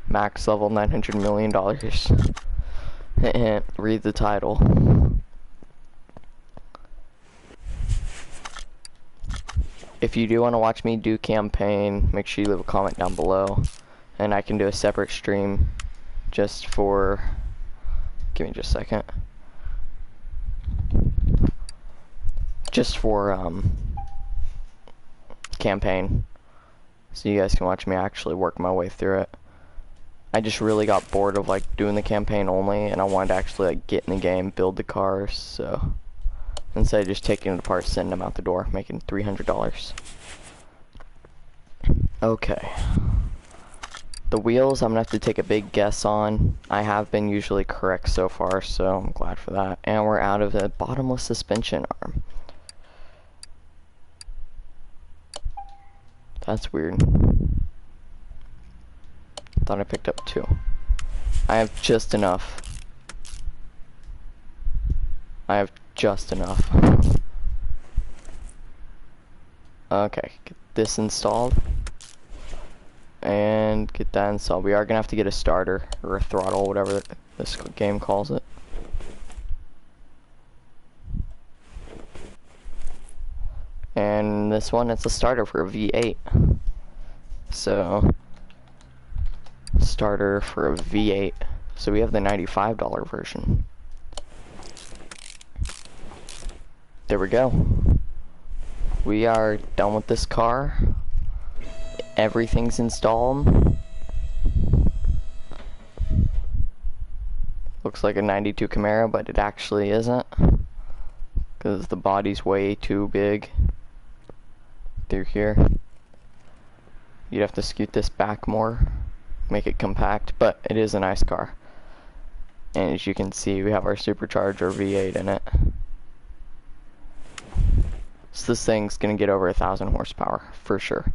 Max level $900 million. And read the title. If you do want to watch me do campaign, make sure you leave a comment down below. And I can do a separate stream just for... Give me just a second. just for campaign, so you guys can watch me actually work my way through it. I just really got bored of like doing the campaign only, and I wanted to actually like get in the game, build the cars, so instead of just taking it apart, sending them out the door, making $300. Okay. The wheels, I'm gonna have to take a big guess on. I have been usually correct so far, so I'm glad for that. And we're out of the bottomless suspension arm. That's weird. Thought I picked up 2. I have just enough. I have just enough. Okay, get this installed. And get that installed. We are gonna have to get a starter or a throttle, whatever this game calls it. And this one, it's a starter for a V8. So, starter for a V8. So we have the $95 version. There we go. We are done with this car. Everything's installed. Looks like a 92 Camaro, but it actually isn't, because the body's way too big through here. You'd have to scoot this back more, make it compact, but it is a nice car. And as you can see, we have our supercharger V8 in it. So this thing's gonna get over 1,000 horsepower for sure.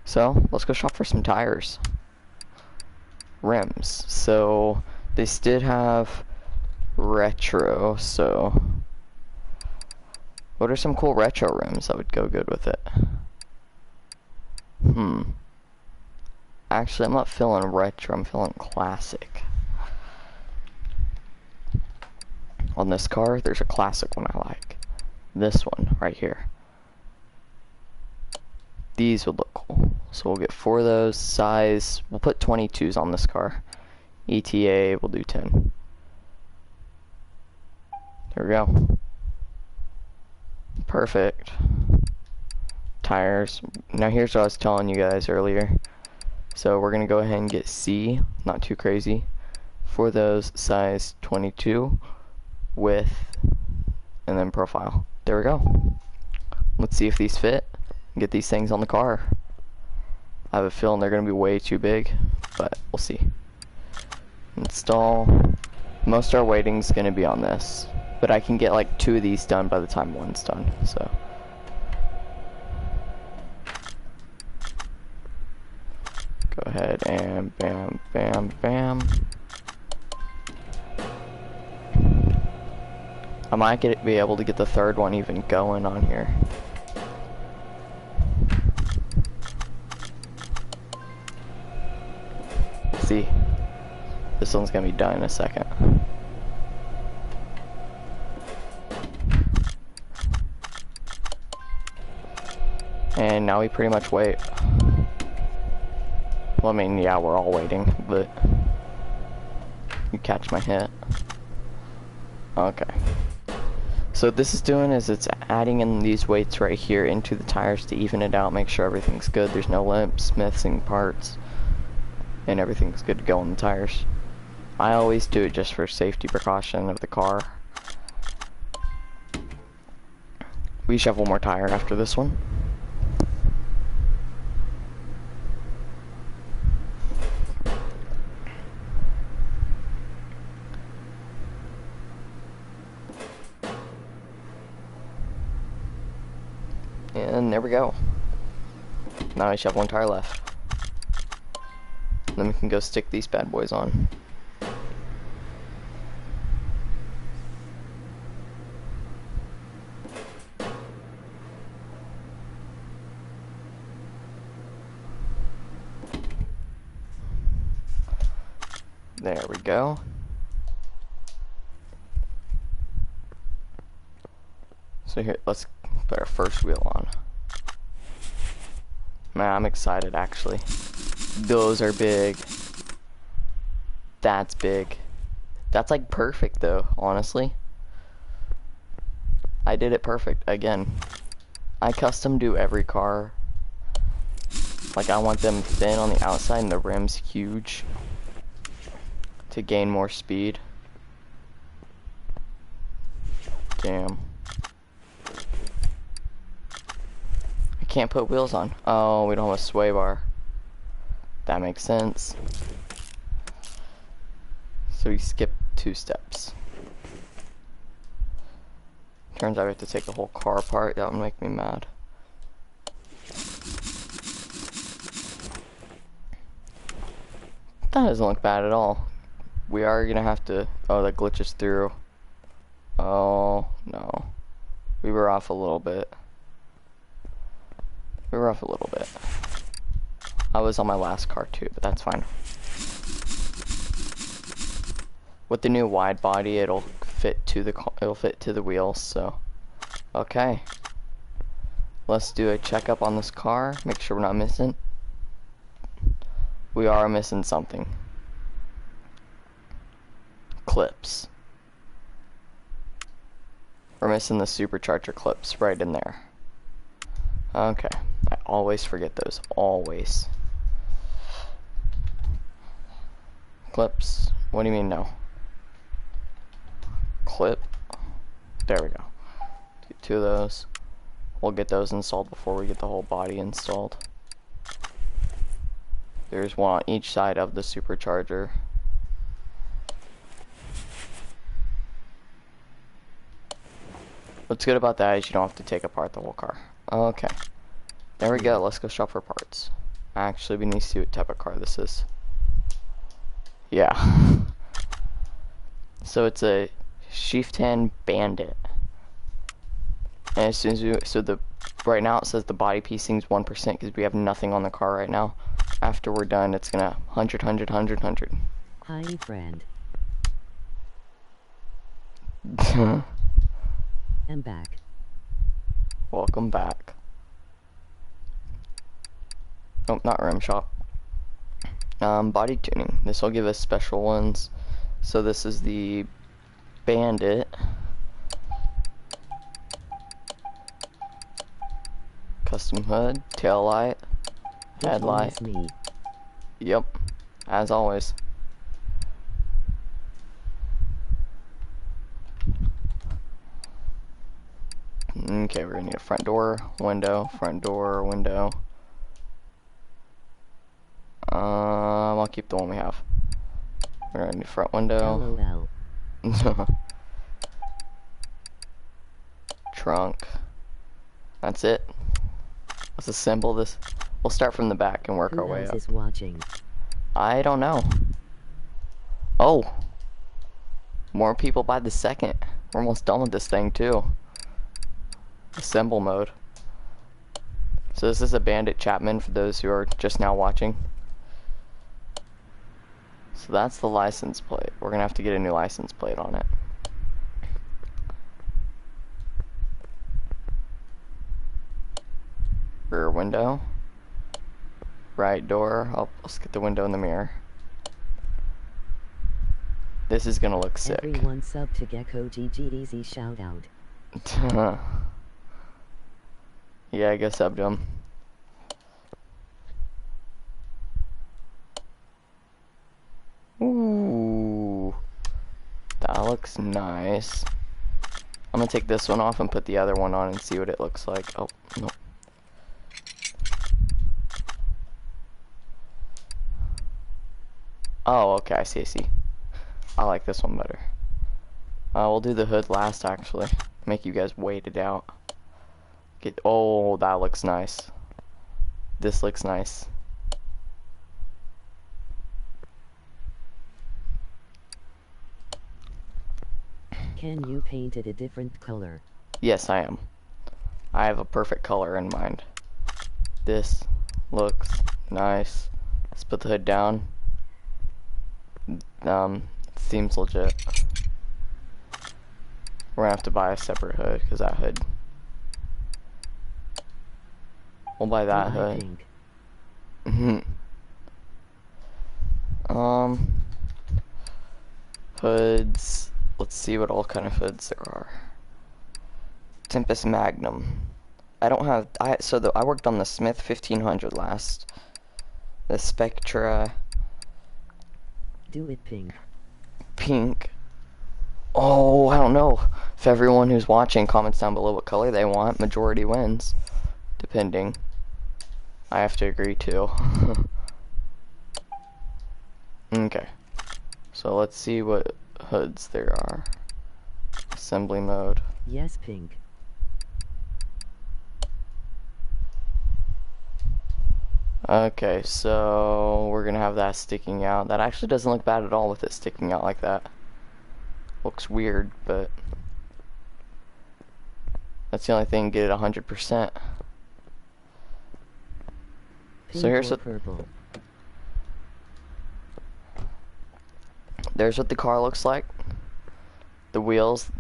So let's go shop for some tires. Rims. So they did have retro, so what are some cool retro rims that would go good with it? Actually, I'm not feeling retro, I'm feeling classic. On this car, there's a classic one I like. This one right here. These would look cool. So we'll get 4 of those. Size, we'll put 22s on this car. ETA, we'll do 10. There we go. Perfect. Tires. Now here's what I was telling you guys earlier. So we're gonna go ahead and get C, not too crazy. For those, size 22, width, and then profile. There we go. Let's see if these fit. Get these things on the car. I have a feeling they're gonna be way too big, but we'll see. Install. Most of our waiting's gonna be on this, but I can get like 2 of these done by the time one's done, so. Go ahead and bam, bam, bam. I might be able to get the 3rd one even going on here. See, this one's gonna be done in a second. And now we pretty much wait. Well, I mean, yeah, we're all waiting, but you catch my hit. Okay. So what this is doing is it's adding in these weights right here into the tires to even it out, make sure everything's good, there's no limps, missing parts, and everything's good to go on the tires. I always do it just for safety precaution of the car. We should have one more tire after this one. And there we go. Now I should have one tire left. Then we can go stick these bad boys on. There we go. So here, let's put our first wheel on. Man, I'm excited actually. Those are big. That's big. That's like perfect though, honestly. I did it perfect again. I custom do every car. Like, I want them thin on the outside and the rims huge to gain more speed. Damn. I can't put wheels on. Oh, we don't have a sway bar. That makes sense. So we skip 2 steps. Turns out we have to take the whole car apart. That would make me mad. That doesn't look bad at all. We are gonna have to... Oh, that glitches through. Oh, no. We were off a little bit. We were off a little bit. I was on my last car too, but that's fine. With the new wide body, it'll fit to the wheels, so... Okay. Let's do a checkup on this car, make sure we're not missing. We are missing something. Clips. We're missing the supercharger clips right in there. Okay. I always forget those. Always. Clips. What do you mean no? Clip. There we go. Get 2 of those. We'll get those installed before we get the whole body installed. There's one on each side of the supercharger. What's good about that is you don't have to take apart the whole car. Okay. There we go. Let's go shop for parts. Actually, we need to see what type of car this is. Yeah. So it's a Chieftain Bandit. And as soon as right now it says the body piecing's 1% because we have nothing on the car right now. After we're done, it's gonna 100. Hi, friend. I'm back. Welcome back. Oh, not rim shop. Body tuning. This will give us special ones. So this is the Bandit. Custom hood, tail light, headlight. Me. Yep, as always. Okay, we're gonna need a front door, window, front door, window. I'll keep the one we have. We're gonna need front window. LOL. Trunk. That's it. Let's assemble this. We'll start from the back and work Who our way else up. is watching? I don't know. Oh. More people by the second. We're almost done with this thing too. Assemble mode. So this is a Bandit Chapman for those who are just now watching. So that's the license plate. We're gonna have to get a new license plate on it. Rear window. Right door. Oh, let's get the window in the mirror. This is gonna look sick. Everyone sub to Gecko GGDZ shout out. Yeah, I guess subbed him. Ooh, that looks nice. I'm gonna take this one off and put the other one on and see what it looks like. Oh, no. Oh, okay, I see. I like this one better. We'll do the hood last, actually. Make you guys wait it out. Oh, that looks nice. This looks nice. Can you paint it a different color? Yes, I am. I have a perfect color in mind. This looks nice. Let's put the hood down. Seems legit. We're gonna have to buy a separate hood because that hood. We'll buy that hood. Hoods. Let's see what all kind of hoods there are. Tempest Magnum. I don't have, I worked on the Smith 1500 last. The Spectra Do it pink. Pink. Oh, I don't know. If everyone who's watching comments down below what color they want, majority wins. Depending. I have to agree too. Okay. So let's see what hoods there are. Assembly mode. Yes, pink. Okay, so we're gonna have that sticking out. That actually doesn't look bad at all with it sticking out like that. Looks weird, but that's the only thing, get it 100%. So here's what purple. There's what the car looks like. The wheels,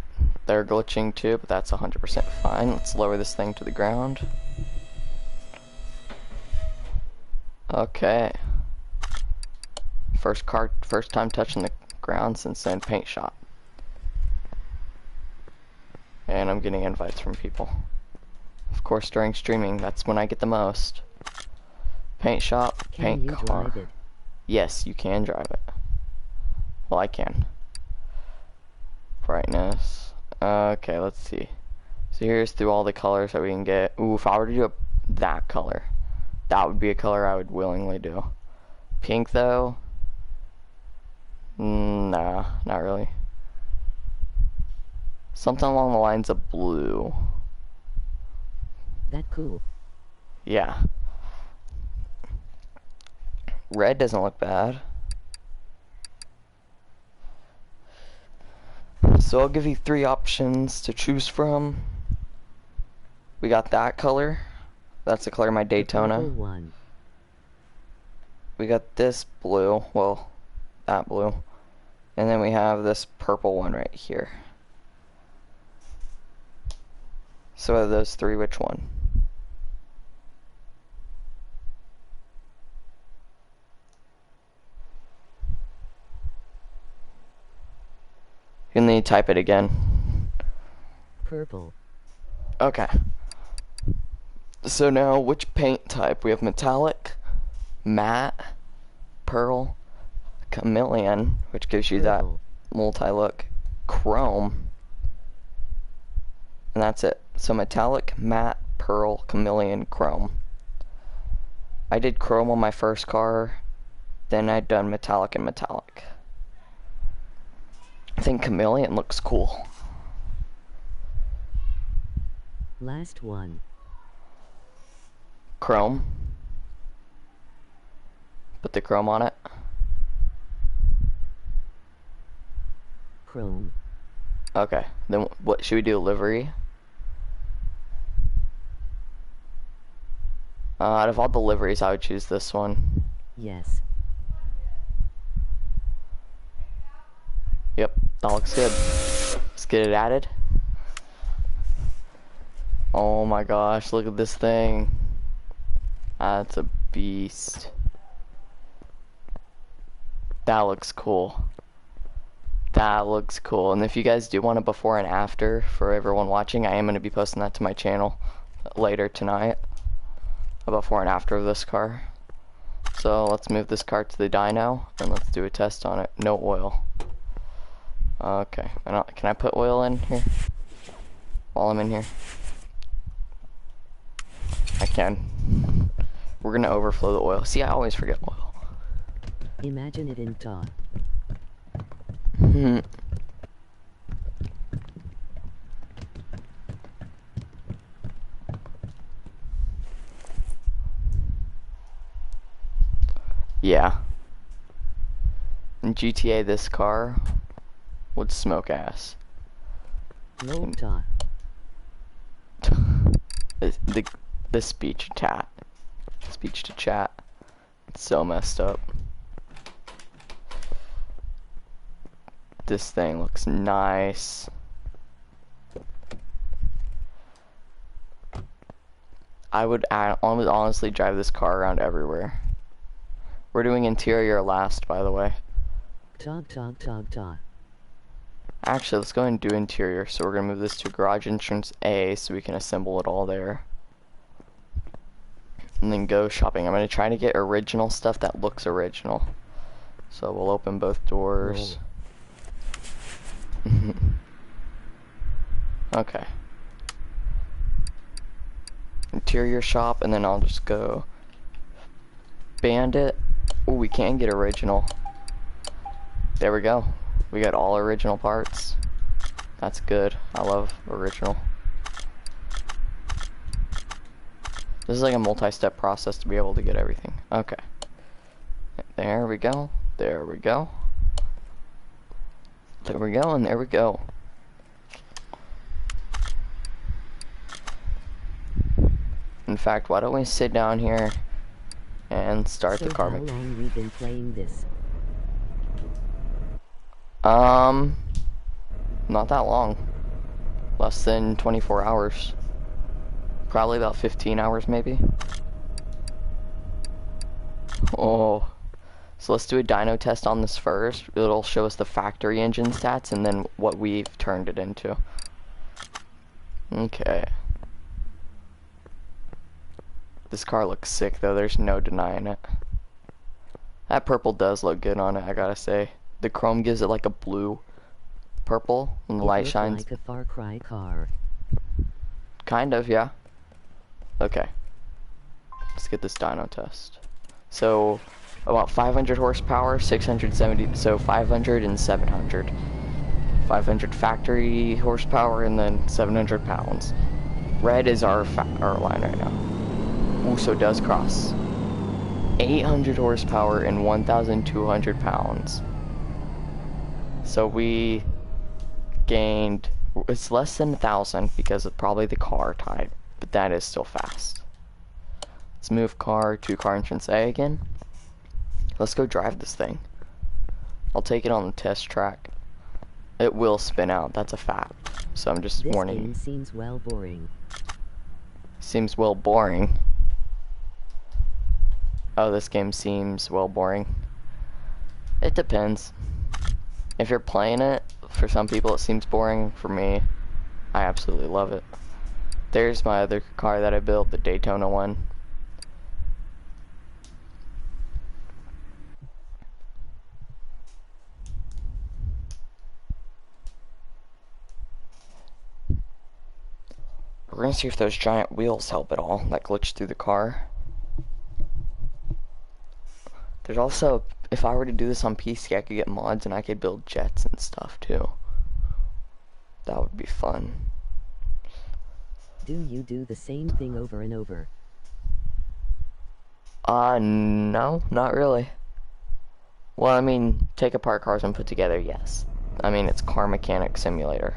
they're glitching too, but that's 100% fine. Let's lower this thing to the ground. Okay. First time touching the ground since then paint shop. And I'm getting invites from people. Of course, during streaming, that's when I get the most. Paint shop, paint car. Can you drive it? Yes, you can drive it. Well, I can. Brightness. Okay, let's see. So here's through all the colors that we can get. Ooh, if I were to do that color, that would be a color I would willingly do. Pink, though? Nah, not really. Something along the lines of blue. That cool. Yeah. Red doesn't look bad. So I'll give you 3 options to choose from. We got that color. That's the color of my Daytona. The purple one. We got this blue. Well, that blue. And then we have this purple one right here. So of those 3, which one? You need to type it again. Purple. Okay. So now, which paint type? We have metallic, matte, pearl, chameleon, which gives you Purple. that multi-look, chrome, and that's it. So metallic, matte, pearl, chameleon, chrome. I did chrome on my first car, then I'd done metallic and metallic. I think chameleon looks cool. Last one. Chrome. Put the chrome on it. Chrome. Okay, then what should we do? Livery? Out of all the liveries, I would choose this one. Yes. Yep, that looks good. Let's get it added. Oh my gosh, look at this thing. That's a beast. That looks cool. That looks cool. And if you guys do want a before and after for everyone watching, I am going to be posting that to my channel later tonight. A before and after of this car. So let's move this car to the dyno and let's do a test on it. No oil. Okay. Can I put oil in here? While I'm in here? I can. We're going to overflow the oil. See, I always forget oil. Imagine it in thought. Yeah. In GTA, this car would smoke ass. No thought. The speech to chat. It's so messed up. This thing looks nice. I would honestly drive this car around everywhere. We're doing interior last, by the way. Talk. Actually, let's go ahead and do interior. So we're gonna move this to garage entrance A so we can assemble it all there. And then go shopping. I'm gonna try to get original stuff that looks original. So we'll open both doors. Okay. Interior shop, and then I'll just go bandit. Oh, we can get original. There we go. We got all original parts. That's good. I love original. This is like a multi-step process to be able to get everything. Okay. There we go. There we go. There we go, and there we go. In fact, why don't we sit down here and start the car? How long we've been playing this? Not that long. Less than 24 hours. Probably about 15 hours, maybe. Oh. So let's do a dyno test on this first. It'll show us the factory engine stats and then what we've turned it into. Okay. This car looks sick though, there's no denying it. That purple does look good on it, I gotta say. The chrome gives it like a blue purple when the light shines. Like a Far Cry car. Kind of, yeah. Okay. Let's get this dyno test. So, about 500 horsepower, 670, so 500 and 700. 500 factory horsepower and then 700 pounds. Red is our line right now. Ooh, so it does cross. 800 horsepower and 1,200 pounds. So we gained, it's less than 1,000 because of probably the car type, but that is still fast. Let's move car to car entrance A again. Let's go drive this thing. I'll take it on the test track. It will spin out, that's a fact. So I'm just warning you. This game seems well boring. Seems well boring. Oh, this game seems well boring. It depends. If you're playing it, for some people it seems boring. For me, I absolutely love it. There's my other car that I built, the Daytona one. We're gonna see if those giant wheels help at all that glitch through the car. There's also, if I were to do this on PC, I could get mods and I could build jets and stuff too. That would be fun. Do you do the same thing over and over? No, not really. Well, I mean, take apart cars and put together, yes. I mean, it's Car Mechanic Simulator.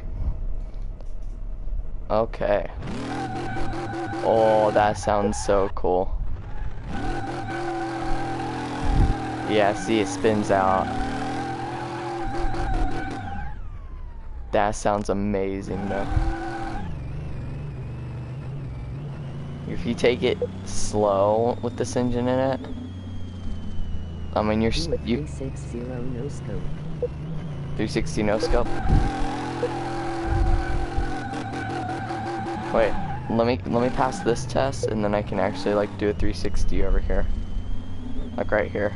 Okay. Oh, that sounds so cool. Yeah, see, it spins out. That sounds amazing, though. If you take it slow with this engine in it, I mean, you 360 no scope. 360 no scope. Wait, let me pass this test, and then I can actually like do a 360 over here, like right here.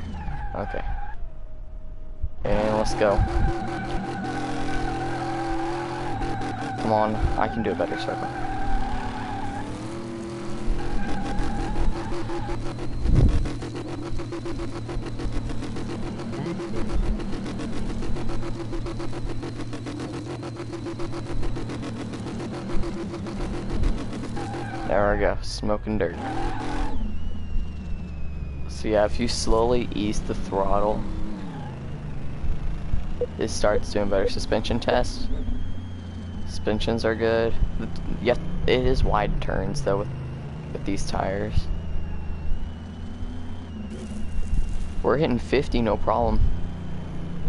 Okay. And let's go. Come on, I can do a better circle. There we go, smoking dirt. So yeah, if you slowly ease the throttle, it starts doing better. Suspension test. Suspensions are good. Yeah, it is wide turns though with these tires. We're hitting 50, no problem.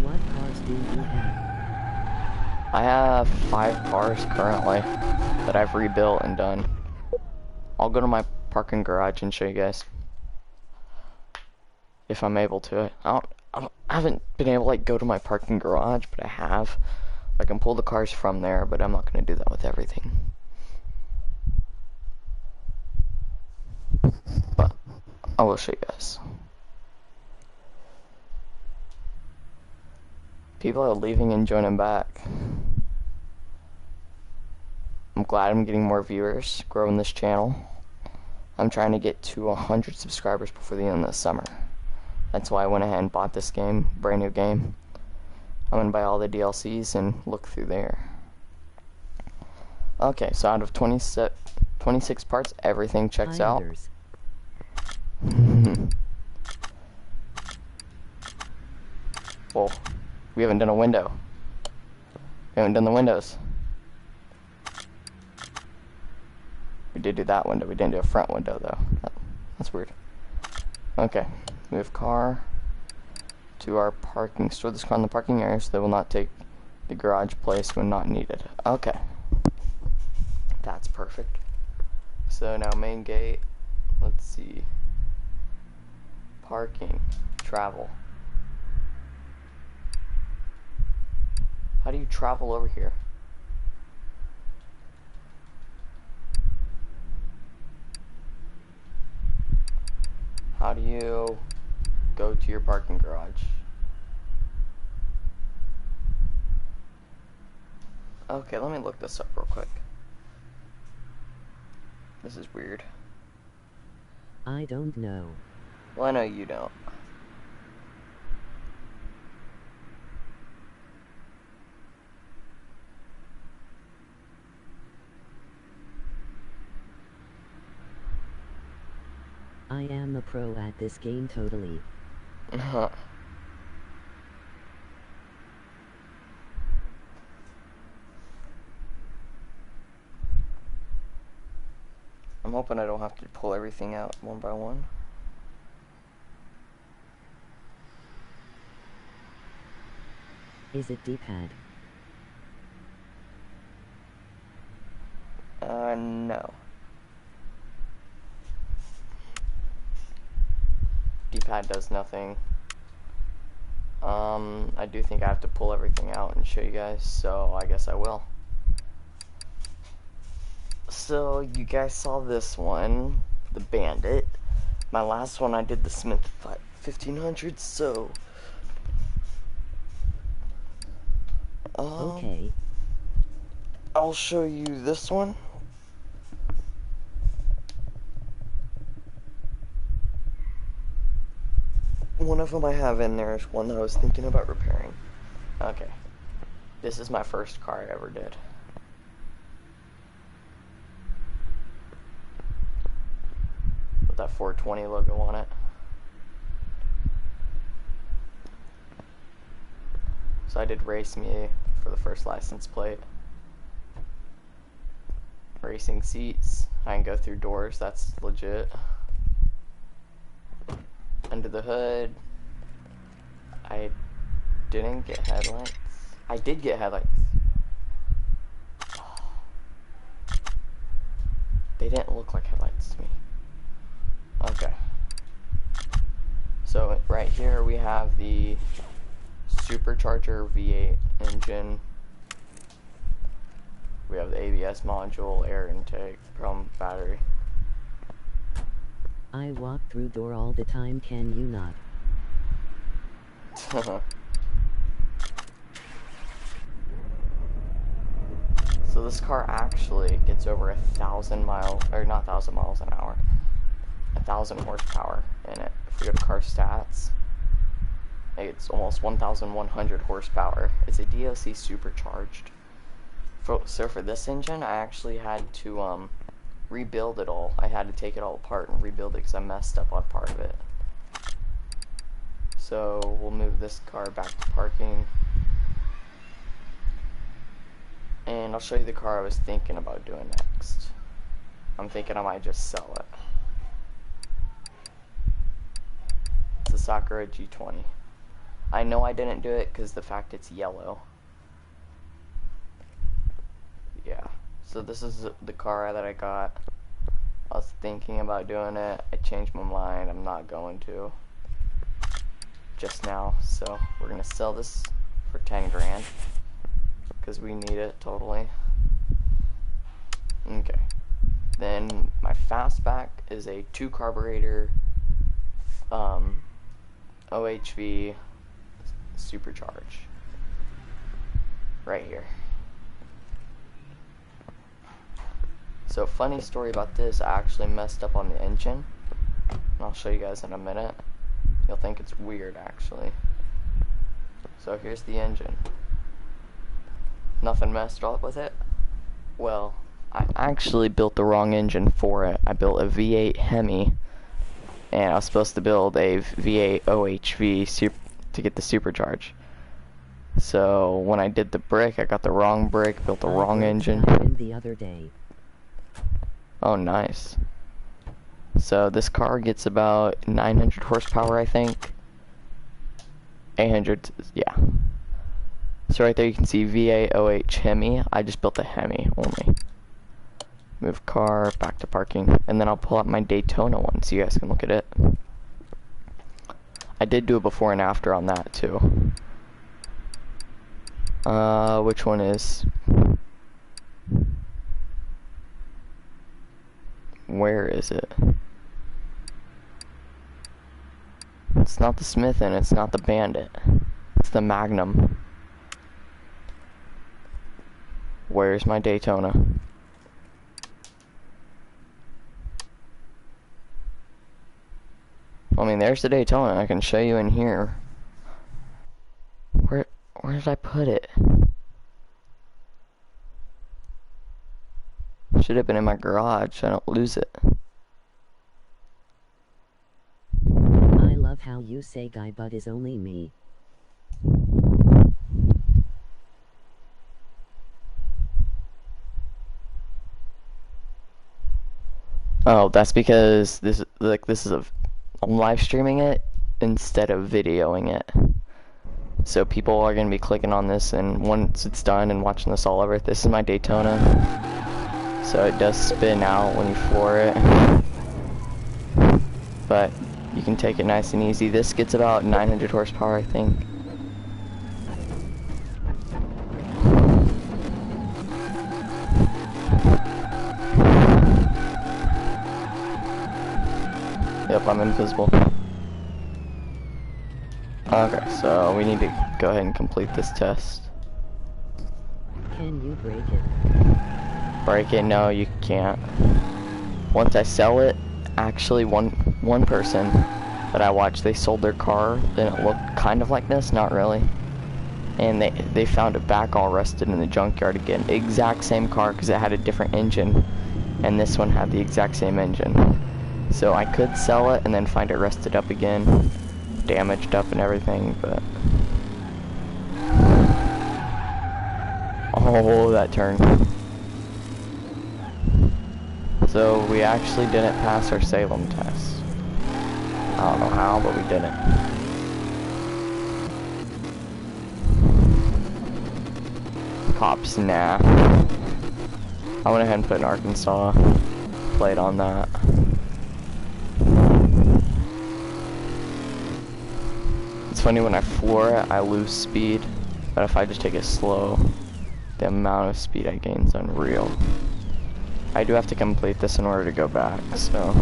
What cars do you have? I have 5 cars currently that I've rebuilt and done. I'll go to my parking garage and show you guys. If I'm able to. I haven't been able to like go to my parking garage, but I have. I can pull the cars from there, but I'm not going to do that with everything. But I will show you guys. People are leaving and joining back. I'm glad I'm getting more viewers, growing this channel. I'm trying to get to 100 subscribers before the end of the summer. That's why I went ahead and bought this game, brand new game. I'm going to buy all the DLCs and look through there. Okay, so out of 26 parts, everything checks out. Well, we haven't done a window. We haven't done the windows. We did do that window. We didn't do a front window, though. That's weird. Okay, move car to our parking. Store this car in the parking area so they will not take the garage place when not needed. Okay. That's perfect. So now main gate. Let's see. Parking. Travel. How do you travel over here? How do you go to your parking garage? Okay, let me look this up real quick. This is weird. I don't know. Well, I know you don't. I am a pro at this game totally. I'm hoping I don't have to pull everything out one by one. Is it D-pad? No. D-pad does nothing. I do think I have to pull everything out and show you guys, so I guess I will. So, you guys saw this one, the Bandit. My last one I did the Smith 1500, so... Okay. I'll show you this one. One of them I have in there is one that I was thinking about repairing. Okay. This is my first car I ever did. With that 420 logo on it. So I did Race Me for the first license plate. Racing seats. I can go through doors, that's legit. Under the hood. I didn't get headlights. I did get headlights. They didn't look like headlights to me. Okay. So right here we have the supercharger V8 engine. We have the ABS module, air intake, pump, battery. I walk through door all the time, can you not? So this car actually gets over 1,000 miles, or not 1,000 miles an hour, 1,000 horsepower in it. If we go to car stats, it's almost 1,100 horsepower. It's a DLC supercharged. So for this engine, I actually had to rebuild it all. I had to take it all apart and rebuild it because I messed up on part of it. So we'll move this car back to parking. And I'll show you the car I was thinking about doing next. I'm thinking I might just sell it. It's a Sakura G20. I know I didn't do it because the fact it's yellow. Yeah. So this is the car that I got. I was thinking about doing it. I changed my mind. I'm not going to. Just now. So we're going to sell this for 10 grand. because we need it totally. Okay. Then my fastback is a 2 carburetor OHV supercharge. Right here. So funny story about this, I actually messed up on the engine. And I'll show you guys in a minute. You'll think it's weird actually. So here's the engine. Nothing messed up with it. Well, I actually built the wrong engine for it. I built a V8 Hemi, and I was supposed to build a V8 OHV to get the supercharge. So when I did the brick, I got the wrong brick, built the wrong engine. The other day. Oh, nice. So this car gets about 900 horsepower, I think. 800, yeah. So right there you can see V8 OH Hemi. I just built the Hemi only. Move car, back to parking, and then I'll pull out my Daytona one so you guys can look at it. I did do a before and after on that too. Which one is... Where is it? It's not the Smith and it's not the Bandit. It's the Magnum. Where's my Daytona? I mean, there's the Daytona. I can show you in here. Where did I put it? Should have been in my garage so I don't lose it. I love how you say guy but is only me. Oh, that's because this is I'm live streaming it instead of videoing it. So people are gonna be clicking on this, and once it's done and watching this all over, this is my Daytona. So it does spin out when you floor it. But you can take it nice and easy. This gets about 900 horsepower, I think. Yep, I'm invisible. Okay, so we need to go ahead and complete this test. Can you break it? Break it? No, you can't. Once I sell it, actually one person that I watched, they sold their car, and it looked kind of like this, not really. And they found it back all rusted in the junkyard again. Exact same car, because it had a different engine, and this one had the exact same engine. So I could sell it and then find it rusted up again, damaged up and everything, but... Oh, that turn. So we actually didn't pass our Salem test. I don't know how, but we didn't. Cops, nah. I went ahead and put an Arkansas plate on that. It's funny, when I floor it, I lose speed, but if I just take it slow, the amount of speed I gain is unreal. I do have to complete this in order to go back, so...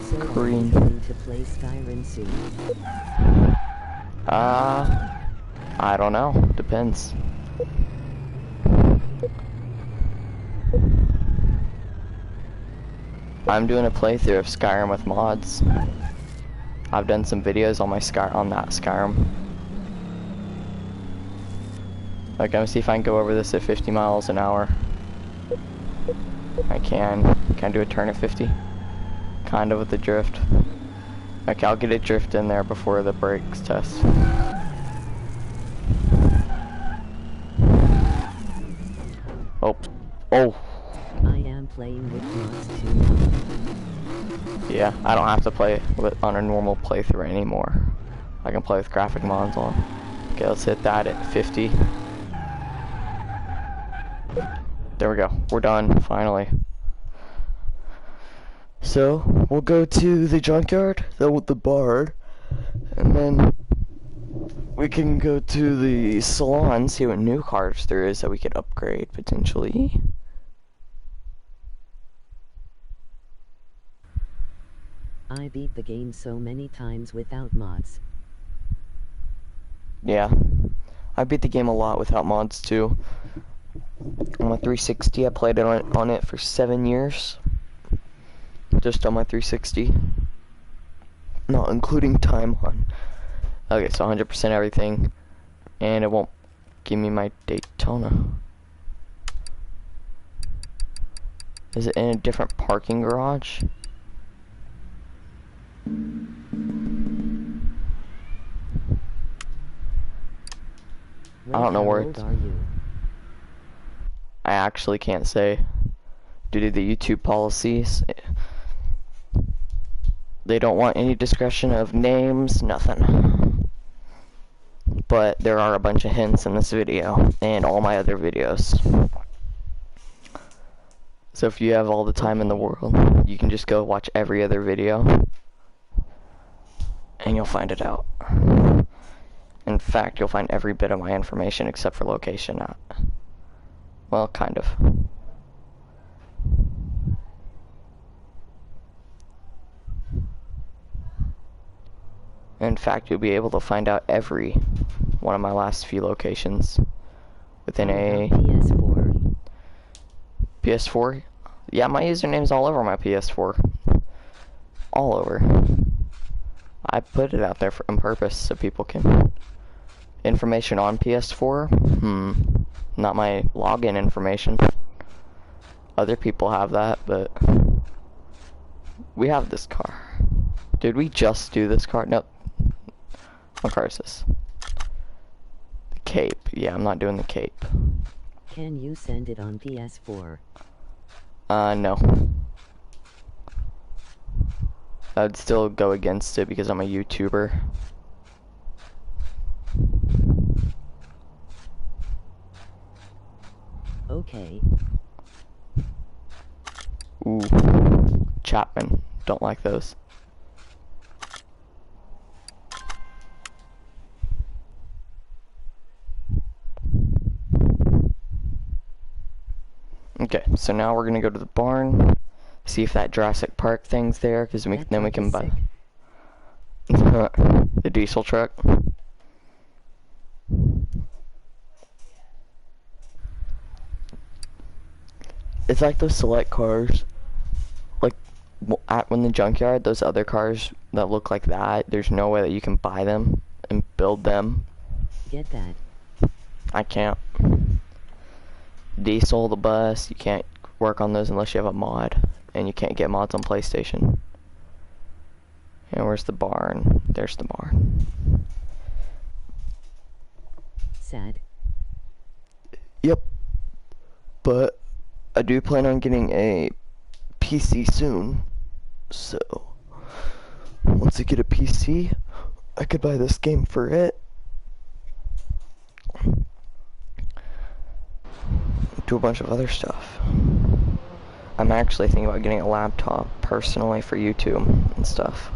So Green. to play Skyrim soon. I don't know. Depends. I'm doing a playthrough of Skyrim with mods. I've done some videos on my that Skyrim. Like, I'm gonna see if I can go over this at 50 miles an hour. I can. Can I do a turn at 50? Kind of with the drift. Okay, I'll get a drift in there before the brakes test. Oh. Oh. I am playing with mods too. Yeah, I don't have to play on a normal playthrough anymore. I can play with graphic mods on. Okay, let's hit that at 50. There we go. We're done, finally. So, we'll go to the junkyard, then with the barn, and then we can go to the salon, see what new cars there is that we could upgrade potentially. I beat the game so many times without mods. Yeah, I beat the game a lot without mods too. On my 360, I played on it for 7 years. Just on my 360. Not including time on. Okay, so 100% everything. And it won't give me my Daytona. Is it in a different parking garage? I don't know where How old are you? I actually can't say. Due to the YouTube policies, they don't want any discretion of names, nothing. But there are a bunch of hints in this video and all my other videos. So if you have all the time in the world, you can just go watch every other video and you'll find it out. In fact, you'll find every bit of my information except for location at. Well, kind of. In fact, you'll be able to find out every one of my last few locations within a PS4. PS4. Yeah, my username's all over my PS4. All over. I put it out there on purpose so people can. Information on PS4? Not my login information. Other people have that, but we have this car. Did we just do this car? Nope. What car is this? The Cape. Yeah, I'm not doing the Cape. Can you send it on PS4? No. I'd still go against it because I'm a YouTuber. Okay. Ooh. Chapman. Don't like those. Okay, so now we're gonna go to the barn, see if that Jurassic Park thing's there, because then we can buy the diesel truck. It's like those select cars, like when the junkyard, those other cars that look like that, there's no way that you can buy them and build them. Get that. I can't. Diesel, the bus, you can't work on those unless you have a mod, and you can't get mods on PlayStation. And where's the barn? There's the barn. Sad. Yep. But I do plan on getting a PC soon, so once I get a PC, I could buy this game for it. Do a bunch of other stuff. I'm actually thinking about getting a laptop personally for YouTube and stuff.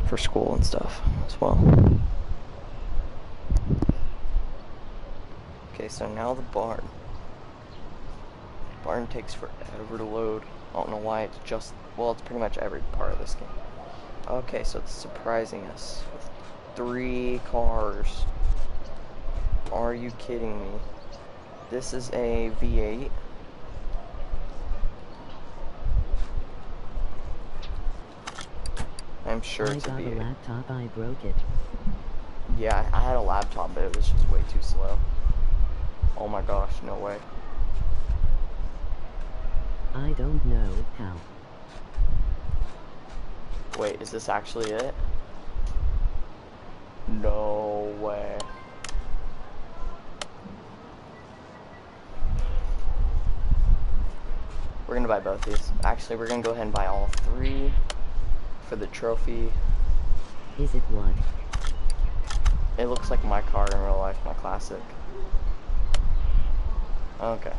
For school and stuff as well. Okay, so now the barn. Barn takes forever to load. I don't know why it's just, well, it's pretty much every part of this game. Okay, so it's surprising us with 3 cars. Are you kidding me? This is a V8. I'm sure it's a V8. I got a laptop, I broke it. Yeah, I had a laptop, but it was just way too slow. Oh my gosh, no way. I don't know how. Wait, is this actually it? No way. We're gonna buy both these. Actually, we're gonna go ahead and buy all 3 for the trophy. Is it what? It looks like my car in real life, my classic. Okay.